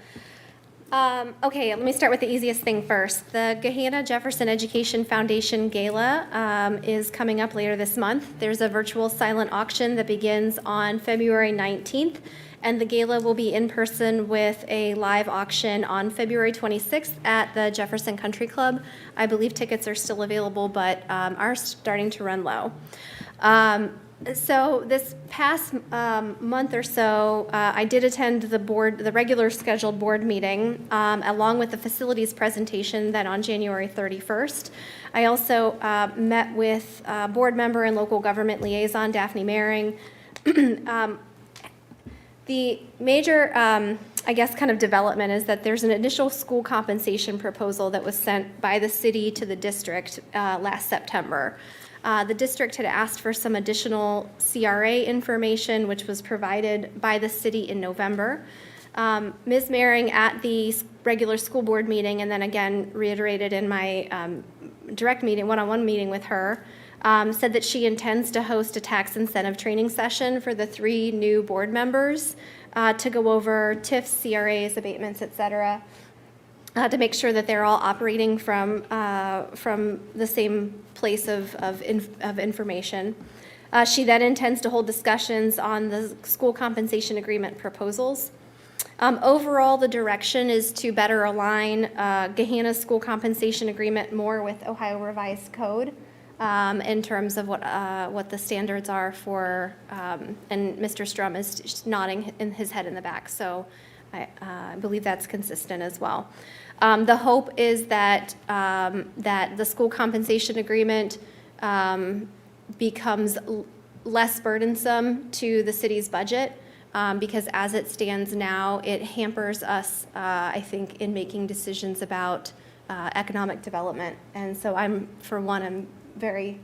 Okay, let me start with the easiest thing first. The Gahanna Jefferson Education Foundation Gala is coming up later this month. There's a virtual silent auction that begins on February 19th, and the gala will be in person with a live auction on February 26th at the Jefferson Country Club. I believe tickets are still available, but are starting to run low. So this past month or so, I did attend the regular scheduled board meeting, along with the facilities presentation then on January 31st. I also met with board member and local government liaison Daphne Mehring. The major, I guess, kind of development is that there's an initial school compensation proposal that was sent by the city to the district last September. The district had asked for some additional CRA information, which was provided by the city in November. Ms. Mehring at the regular school board meeting, and then again reiterated in my direct meeting, one-on-one meeting with her, said that she intends to host a tax incentive training session for the 3 new board members to go over TIFs, CRAs, abatements, et cetera, to make sure that they're all operating from the same place of information. She then intends to hold discussions on the school compensation agreement proposals. Overall, the direction is to better align Gahanna's school compensation agreement more with Ohio Revised Code in terms of what the standards are for, and Mr. Strum is just nodding in his head in the back, so I believe that's consistent as well. The hope is that that the school compensation agreement becomes less burdensome to the city's budget, because as it stands now, it hampers us, I think, in making decisions about economic development. And so I'm very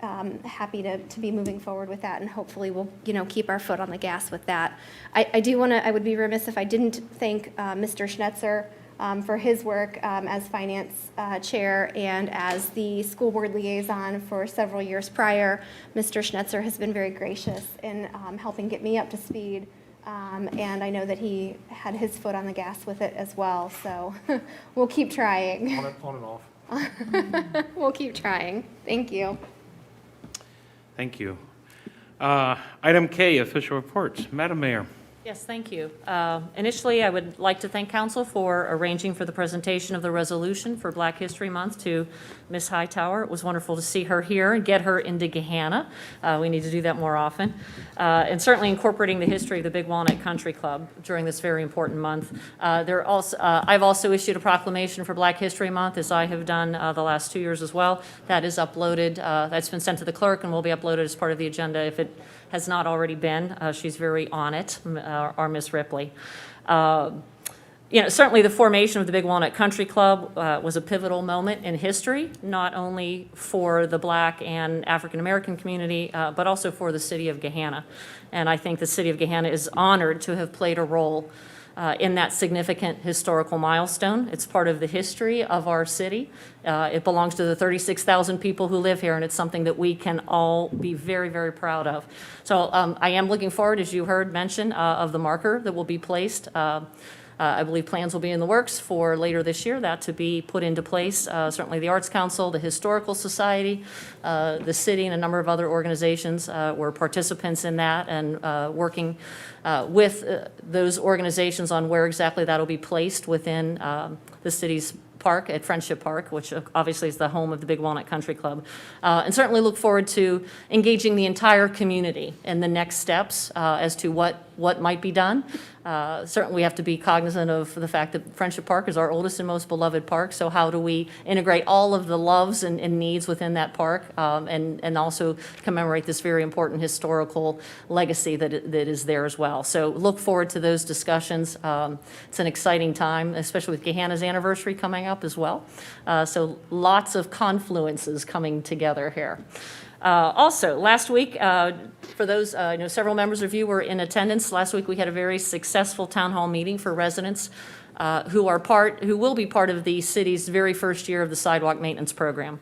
happy to be moving forward with that, and hopefully we'll, keep our foot on the gas with that. I would be remiss if I didn't thank Mr. Schnetzer for his work as finance chair and as the school board liaison for several years prior. Mr. Schnetzer has been very gracious in helping get me up to speed, and I know that he had his foot on the gas with it as well, so we'll keep trying. On and off. We'll keep trying. Thank you. Thank you. Item K, official reports. Madam Mayor. Yes, thank you. Initially, I would like to thank council for arranging for the presentation of the resolution for Black History Month to Ms. Hightower. It was wonderful to see her here and get her into Gahanna. We need to do that more often. And certainly incorporating the history of the Big Walnut Country Club during this very important month. I've also issued a proclamation for Black History Month, as I have done the last 2 years as well. That is uploaded. That's been sent to the clerk and will be uploaded as part of the agenda if it has not already been. She's very on it, our Miss Ripley. Certainly the formation of the Big Walnut Country Club was a pivotal moment in history, not only for the Black and African American community, but also for the city of Gahanna. And I think the city of Gahanna is honored to have played a role in that significant historical milestone. It's part of the history of our city. It belongs to the 36,000 people who live here, and it's something that we can all be very, very proud of. So I am looking forward, as you heard mention, of the marker that will be placed. I believe plans will be in the works for later this year, that to be put into place. Certainly the Arts Council, the Historical Society, the city, and a number of other organizations were participants in that, and working with those organizations on where exactly that will be placed within the city's park at Friendship Park, which obviously is the home of the Big Walnut Country Club. And certainly look forward to engaging the entire community in the next steps as to what might be done. Certainly, we have to be cognizant of the fact that Friendship Park is our oldest and most beloved park, so how do we integrate all of the loves and needs within that park, and also commemorate this very important historical legacy that is there as well. So look forward to those discussions. It's an exciting time, especially with Gahanna's anniversary coming up as well. So lots of confluences coming together here. Also, last week, for those, I know several members of you were in attendance. Last week, we had a very successful town hall meeting for residents who will be part of the city's very first year of the sidewalk maintenance program.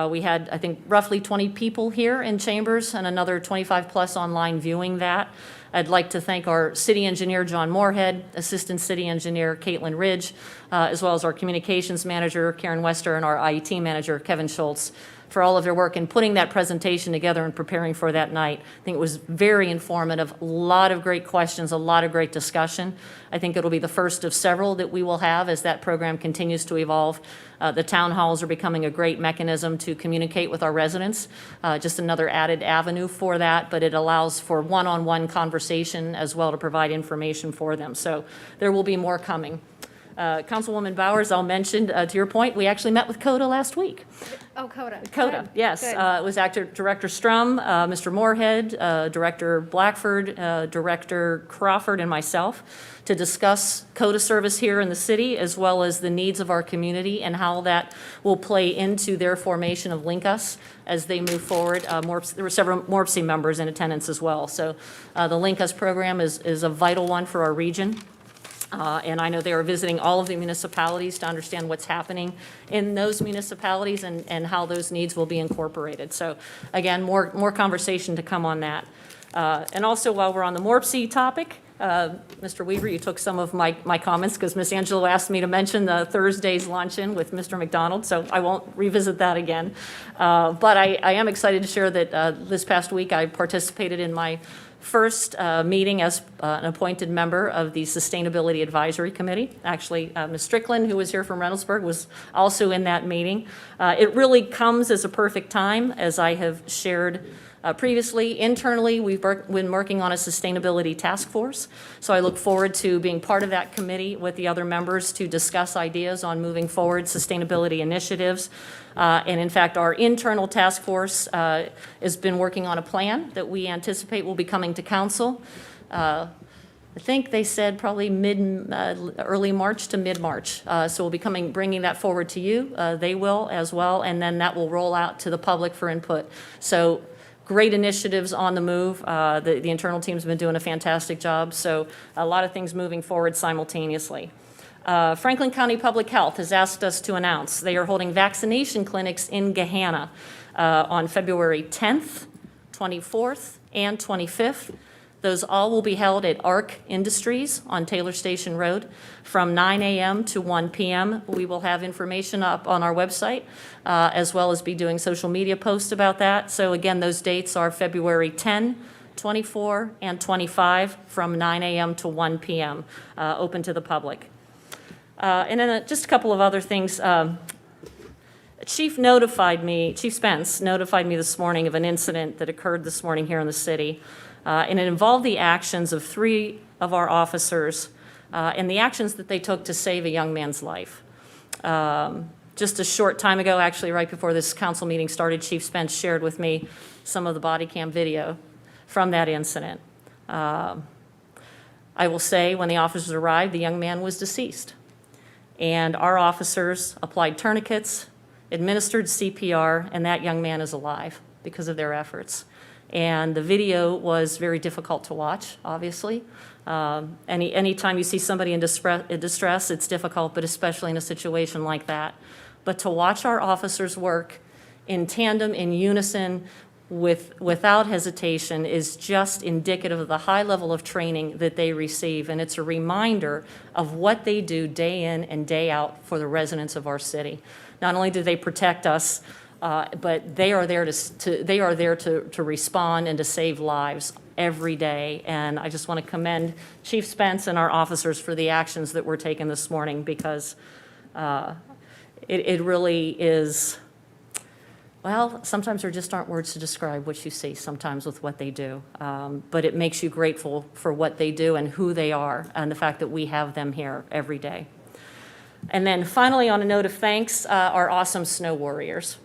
We had, I think, roughly 20 people here in chambers and another 25 plus online viewing that. I'd like to thank our city engineer, John Moorhead, assistant city engineer, Caitlin Ridge, as well as our communications manager, Karen Wester, and our IET manager, Kevin Schultz, for all of their work in putting that presentation together and preparing for that night. I think it was very informative, a lot of great questions, a lot of great discussion. I think it'll be the first of several that we will have as that program continues to evolve. The town halls are becoming a great mechanism to communicate with our residents, just another added avenue for that, but it allows for one-on-one conversation as well to provide information for them. So there will be more coming. Councilwoman Bowers, I'll mention, to your point, we actually met with CODA last week. Oh, CODA. CODA, Good. yes. Good. It was Director Strum, Mr. Moorhead, Director Blackford, Director Crawford, and myself to discuss CODA service here in the city, as well as the needs of our community and how that will play into their formation of Link Us as they move forward. There were several MORPC members in attendance as well. So the Link Us program is a vital one for our region. And I know they are visiting all of the municipalities to understand what's happening in those municipalities and how those needs will be incorporated. So again, more conversation to come on that. And also, while we're on the MORPC topic, Mr. Weaver, you took some of my comments because Ms. Angelo asked me to mention the Thursday's luncheon with Mr. McDonald, so I won't revisit that again. But I am excited to share that this past week I participated in my first meeting as an appointed member of the Sustainability Advisory Committee. Actually, Ms. Strickland, who was here from Reynoldsburg, was also in that meeting. It really comes as a perfect time, as I have shared previously. Internally, we've been working on a sustainability task force, so I look forward to being part of that committee with the other members to discuss ideas on moving forward sustainability initiatives. And in fact, our internal task force has been working on a plan that we anticipate will be coming to council. I think they said probably early March to mid-March. So we'll be bringing that forward to you. They will as well, and then that will roll out to the public for input. So great initiatives on the move. The internal team's been doing a fantastic job. So a lot of things moving forward simultaneously. Franklin County Public Health has asked us to announce they are holding vaccination clinics in Gahanna on February 10th, 24th, and 25th. Those all will be held at ARC Industries on Taylor Station Road from 9 a.m. to 1 p.m. We will have information up on our website, as well as be doing social media posts about that. So again, those dates are February 10, 24, and 25 from 9 a.m. to 1 p.m., open to the public. And then just a couple of other things. Chief Spence notified me this morning of an incident that occurred this morning here in the city. And it involved the actions of 3 of our officers and the actions that they took to save a young man's life. Just a short time ago, actually right before this council meeting started, Chief Spence shared with me some of the body cam video from that incident. I will say when the officers arrived, the young man was deceased. And our officers applied tourniquets, administered CPR, and that young man is alive because of their efforts. And the video was very difficult to watch, obviously. Anytime you see somebody in distress, it's difficult, but especially in a situation like that. But to watch our officers work in tandem, in unison, without hesitation is just indicative of the high level of training that they receive. And it's a reminder of what they do day in and day out for the residents of our city. Not only do they protect us, but they are there to respond and to save lives every day. And I just want to commend Chief Spence and our officers for the actions that were taken this morning, because It really is, well, sometimes there just aren't words to describe what you see sometimes with what they do. But it makes you grateful for what they do and who they are and the fact that we have them here every day. And then finally, on a note of thanks, our awesome snow warriors.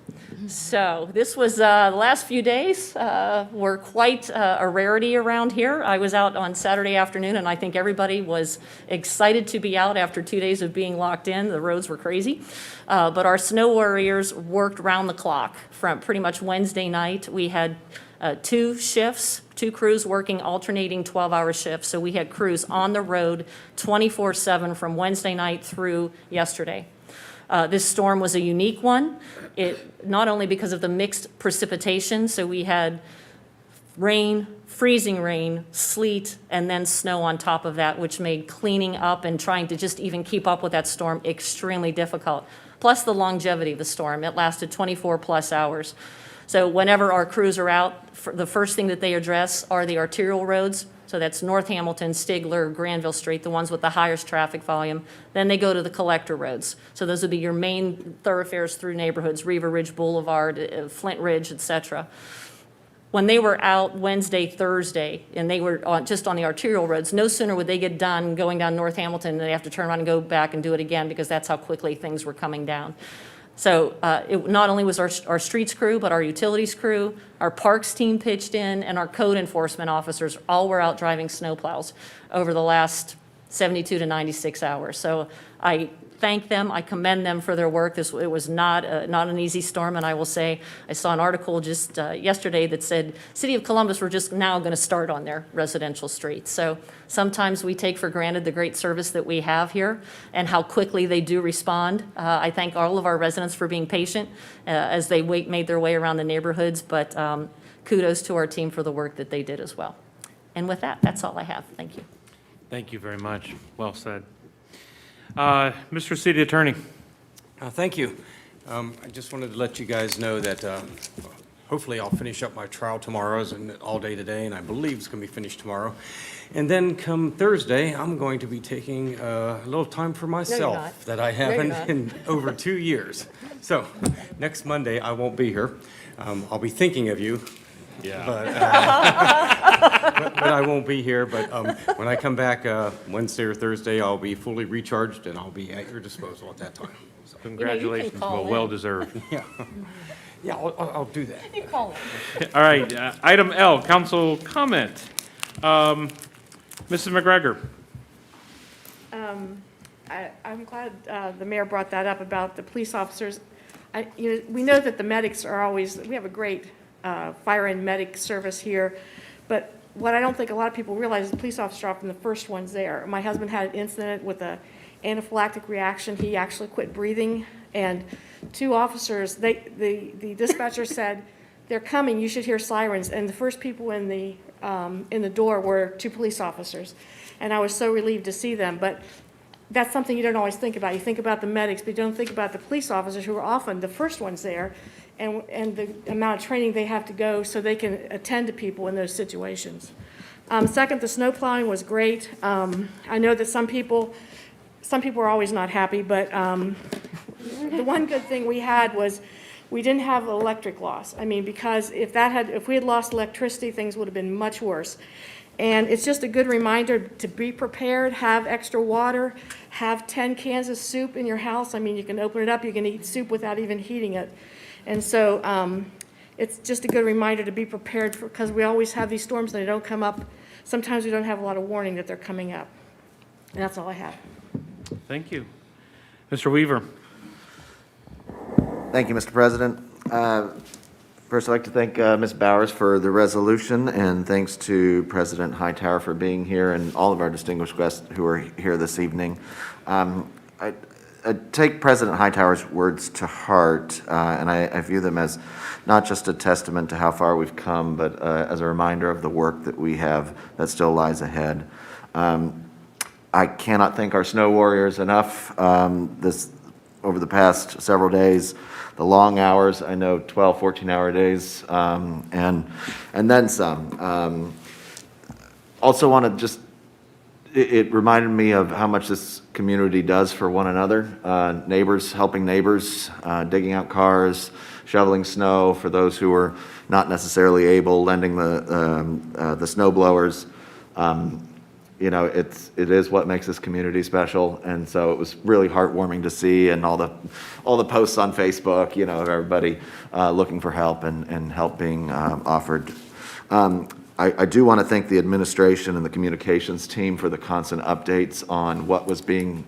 So this was, the last few days were quite a rarity around here. I was out on Saturday afternoon, and I think everybody was excited to be out after 2 days of being locked in. The roads were crazy. But our snow warriors worked round the clock from pretty much Wednesday night. We had 2 shifts, 2 crews working alternating 12-hour shifts. So we had crews on the road 24/7 from Wednesday night through yesterday. This storm was a unique one, not only because of the mixed precipitation, so we had rain, freezing rain, sleet, and then snow on top of that, which made cleaning up and trying to just even keep up with that storm extremely difficult. Plus the longevity of the storm. It lasted 24+ hours. So whenever our crews are out, the first thing that they address are the arterial roads. So that's North Hamilton, Stigler, Granville Street, the ones with the highest traffic volume. Then they go to the collector roads. So those would be your main thoroughfares through neighborhoods, Riva Ridge Boulevard, Flint Ridge, et cetera. When they were out Wednesday, Thursday, and they were just on the arterial roads, no sooner would they get done going down North Hamilton than they have to turn around and go back and do it again because that's how quickly things were coming down. So it not only was our streets crew, but our utilities crew, our parks team pitched in, and our code enforcement officers all were out driving snowplows over the last 72 to 96 hours. So I thank them, I commend them for their work. It was not an easy storm, and I will say, I saw an article just yesterday that said, City of Columbus were just now gonna start on their residential streets. So sometimes we take for granted the great service that we have here and how quickly they do respond. I thank all of our residents for being patient as they made their way around the neighborhoods, but kudos to our team for the work that they did as well. And with that, that's all I have. Thank you. Thank you very much. Well said. Mr. City Attorney. Thank you. I just wanted to let you guys know that hopefully I'll finish up my trial tomorrow and all day today, and I believe it's going to be finished tomorrow. And then come Thursday, I'm going to be taking a little time for myself that I haven't in over 2 years. So next Monday, I won't be here. I'll be thinking of you. Yeah. But I won't be here. But when I come back Wednesday or Thursday, I'll be fully recharged and I'll be at your disposal at that time. So, Congratulations. call in. Well deserved. yeah, I'll do that. You call it. All right, item L, council comment. Mrs. McGregor. I'm glad the mayor brought that up about the police officers. We know that the medics are always, we have a great fire and medic service here, but what I don't think a lot of people realize is the police officers are often the first ones there. My husband had an incident with an anaphylactic reaction. He actually quit breathing, and 2 officers, the dispatcher said, they're coming, you should hear sirens, and the first people in the door were 2 police officers, and I was so relieved to see them. But that's something you don't always think about. You think about the medics, but you don't think about the police officers who are often the first ones there, and the amount of training they have to go so they can attend to people in those situations. Second, the snow plowing was great. I know that some people are always not happy, but the one good thing we had was we didn't have electric loss. I mean, because if we had lost electricity, things would have been much worse. And it's just a good reminder to be prepared, have extra water, have 10 cans of soup in your house. I mean, you can open it up, you can eat soup without even heating it. And so it's just a good reminder to be prepared because we always have these storms and they don't come up. Sometimes we don't have a lot of warning that they're coming up. And that's all I have. Thank you. Mr. Weaver. Thank you, Mr. President. First, I'd like to thank Ms. Bowers for the resolution, and thanks to President Hightower for being here and all of our distinguished guests who are here this evening. I take President Hightower's words to heart, and I view them as not just a testament to how far we've come, but as a reminder of the work that we have that still lies ahead. I cannot thank our snow warriors enough. Over the past several days, the long hours, I know 12, 14-hour days, and then some. Also want to just it reminded me of how much this community does for one another. Neighbors helping neighbors, digging out cars, shoveling snow for those who are not necessarily able, lending the snow blowers. You know, it is what makes this community special, and so it was really heartwarming to see, and all the posts on Facebook, you know, of everybody looking for help and help being offered. I do want to thank the administration and the communications team for the constant updates on what was being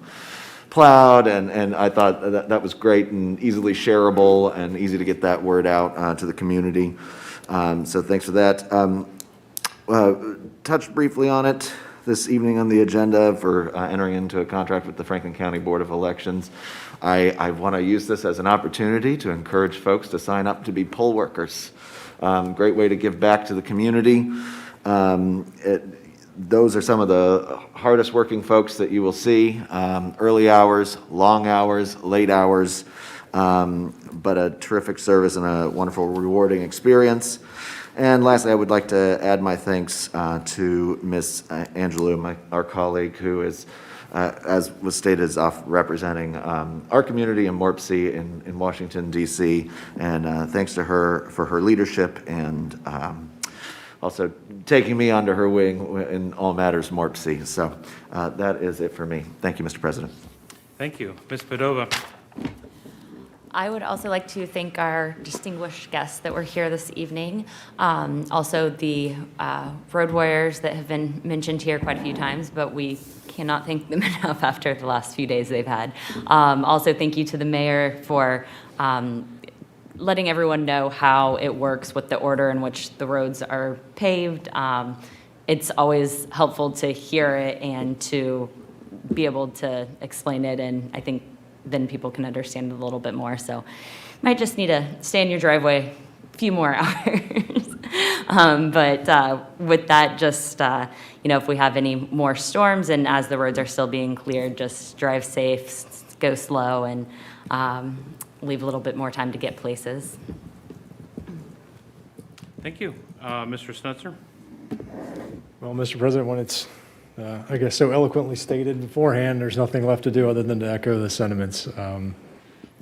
plowed, and I thought that was great and easily shareable and easy to get that word out to the community. So thanks for that. Touched briefly on it this evening on the agenda for entering into a contract with the Franklin County Board of Elections. I want to use this as an opportunity to encourage folks to sign up to be poll workers. Great way to give back to the community. Those are some of the hardest working folks that you will see. Early hours, long hours, late hours, but a terrific service and a wonderful, rewarding experience. And lastly, I would like to add my thanks to Ms. Angelou, our colleague, who is, as was stated, is off representing our community in Morpsey in Washington, D.C. And thanks to her for her leadership and also taking me under her wing in all matters Morpsey. So that is it for me. Thank you, Mr. President. Thank you. Ms. Padova. I would also like to thank our distinguished guests that were here this evening. Also the road warriors that have been mentioned here quite a few times, but we cannot thank them enough after the last few days they've had. Also, thank you to the mayor for letting everyone know how it works with the order in which the roads are paved. It's always helpful to hear it and to be able to explain it, and I think then people can understand it a little bit more. So might just need to stay in your driveway a few more hours. But with that, just, if we have any more storms and as the roads are still being cleared, just drive safe, go slow, and leave a little bit more time to get places. Thank you. Mr. Snutzer? Well, Mr. President, when it's, I guess, so eloquently stated beforehand, there's nothing left to do other than to echo the sentiments.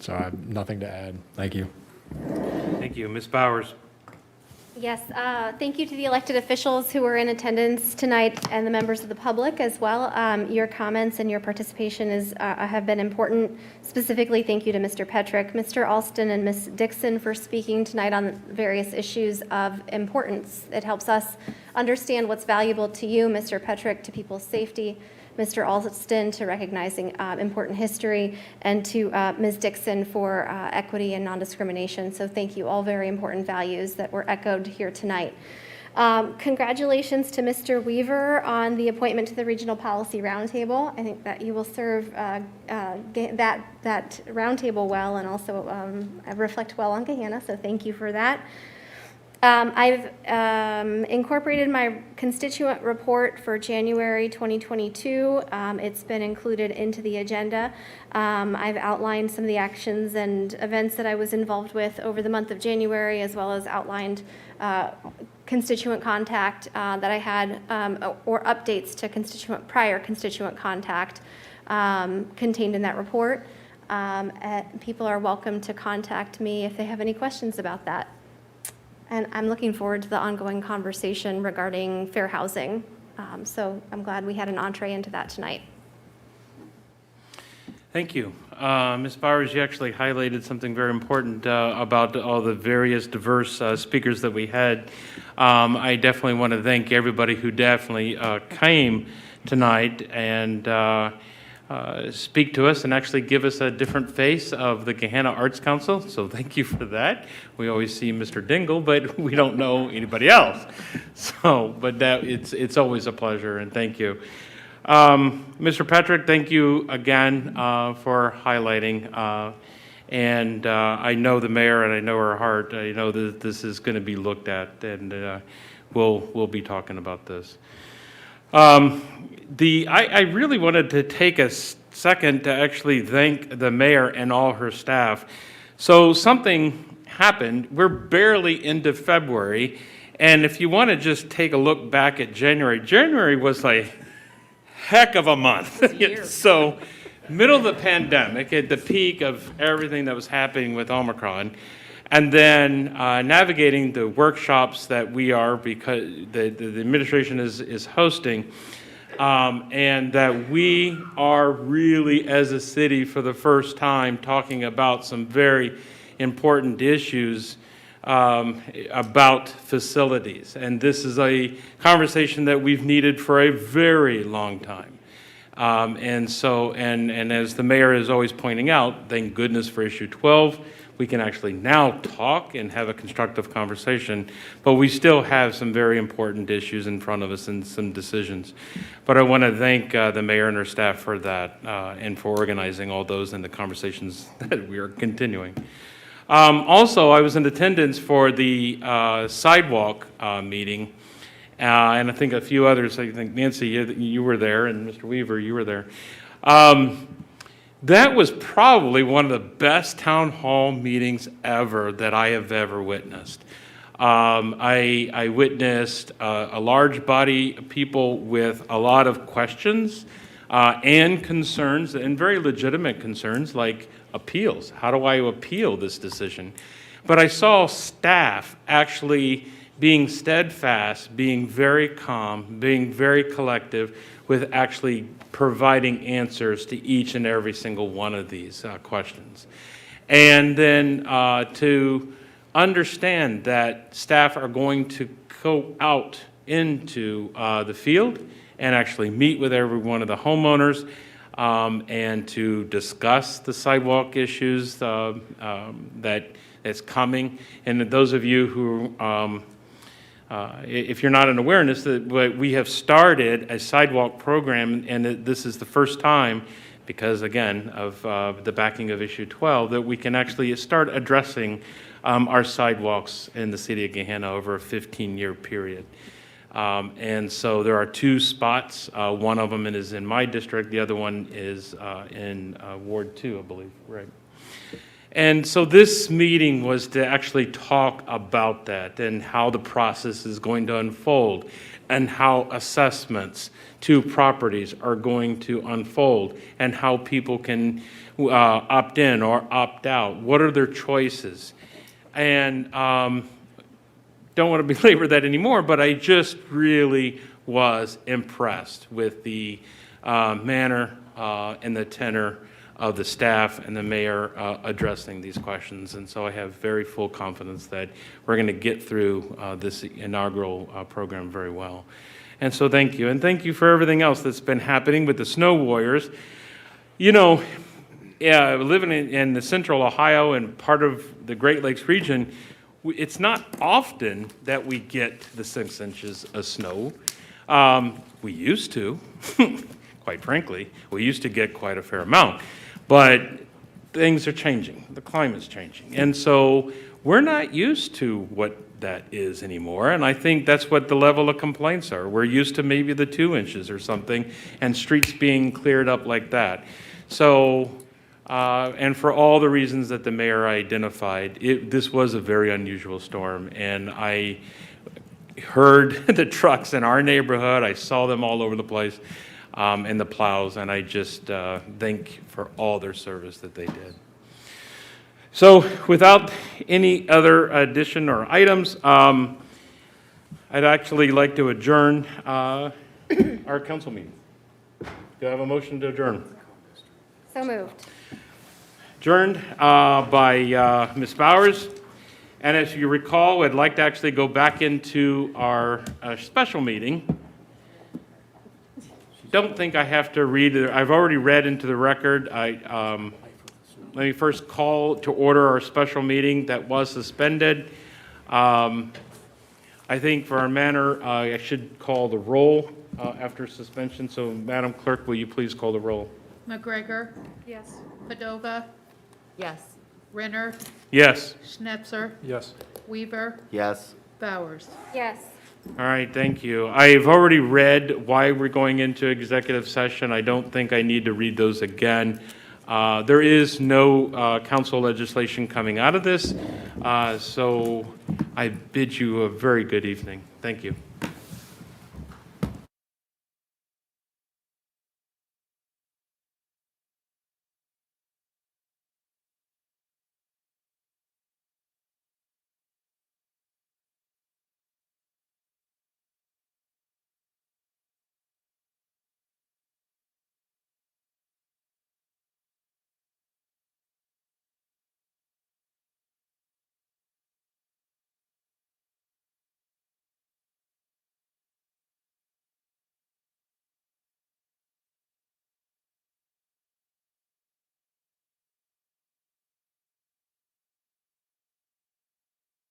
So I have nothing to add. Thank you. Thank you. Ms. Bowers? Yes, thank you to the elected officials who were in attendance tonight and the members of the public as well. Your comments and your participation have been important. Specifically, thank you to Mr. Petrick, Mr. Alston, and Ms. Dixon for speaking tonight on various issues of importance. It helps us understand what's valuable to you, Mr. Petrick, to people's safety, Mr. Alston to recognizing important history, and to Ms. Dixon for equity and non-discrimination. So thank you, all very important values that were echoed here tonight. Congratulations to Mr. Weaver on the appointment to the Regional Policy Roundtable. I think that you will serve that roundtable well and also reflect well on Gahanna, so thank you for that. I've incorporated my constituent report for January 2022. It's been included into the agenda. I've outlined some of the actions and events that I was involved with over the month of January, as well as outlined constituent contact that I had, or updates to prior constituent contact contained in that report. People are welcome to contact me if they have any questions about that. And I'm looking forward to the ongoing conversation regarding fair housing. So I'm glad we had an entree into that tonight. Thank you. Ms. Bowers, you actually highlighted something very important about all the various diverse speakers that we had. I definitely want to thank everybody who definitely came tonight and speak to us and actually give us a different face of the Gahanna Arts Council. So thank you for that. We always see Mr. Dingle, but we don't know anybody else. So, but it's always a pleasure, and thank you. Mr. Petrick, thank you again for highlighting. And I know the mayor and I know her heart. I know that this is going to be looked at, and we'll be talking about this. I really wanted to take a second to actually thank the mayor and all her staff. So something happened. We're barely into February, and if you want to just take a look back at January was like heck of a month. So, middle of the pandemic, at the peak of everything that was happening with Omicron, and then navigating the workshops that we are, because the administration is hosting, and that we are really, as a city, for the first time, talking about some very important issues about facilities. And this is a conversation that we've needed for a very long time. And so, and as the mayor is always pointing out, thank goodness for issue 12, we can actually now talk and have a constructive conversation, but we still have some very important issues in front of us and some decisions. But I want to thank the mayor and her staff for that and for organizing all those and the conversations that we are continuing. Also, I was in attendance for the sidewalk meeting, and I think a few others. I think Nancy, you were there, and Mr. Weaver, you were there. That was probably one of the best town hall meetings ever that I have ever witnessed. I witnessed a large body of people with a lot of questions and concerns, and very legitimate concerns, like appeals. How do I appeal this decision? But I saw staff actually being steadfast, being very calm, being very collective, with actually providing answers to each and every single one of these questions. And then to understand that staff are going to go out into the field and actually meet with every one of the homeowners and to discuss the sidewalk issues that's coming. And those of you who if you're not in awareness, that we have started a sidewalk program, and this is the first time, because again of the backing of issue 12, that we can actually start addressing our sidewalks in the city of Gahanna over a 15-year period. And so there are 2 spots. One of them is in my district. The other one is in Ward 2, I believe. Right. And so this meeting was to actually talk about that and how the process is going to unfold and how assessments to properties are going to unfold and how people can opt in or opt out. What are their choices? And don't want to belabor that anymore, but I just really was impressed with the manner and the tenor of the staff and the mayor addressing these questions. And so I have very full confidence that we're going to get through this inaugural program very well. And so thank you. And thank you for everything else that's been happening with the Snow Warriors. You know, living in the central Ohio and part of the Great Lakes region, it's not often that we get the 6 inches of snow. We used to, quite frankly. We used to get quite a fair amount. But things are changing. The climate's changing. And so we're not used to what that is anymore. And I think that's what the level of complaints are. We're used to maybe the 2 inches or something, and streets being cleared up like that. So, and for all the reasons that the mayor identified, this was a very unusual storm. And I heard the trucks in our neighborhood. I saw them all over the place. And the plows, and I just thank for all their service that they did. So without any other addition or items, I'd actually like to adjourn our council meeting. Do I have a motion to adjourn? So moved. Adjourned by Ms. Bowers. And as you recall, I'd like to actually go back into our special meeting. Don't think I have to read it. I've already read into the record. Let me first call to order our special meeting that was suspended. I think for our manner, I should call the roll after suspension. So, Madam Clerk, will you please call the roll? McGregor, Yes. Padova, Yes. Renner, Yes. Schnetzer, Yes. Weaver, Yes. Bowers. Yes. All right, thank you. I've already read why we're going into executive session. I don't think I need to read those again. There is no council legislation coming out of this, so I bid you a very good evening. Thank you.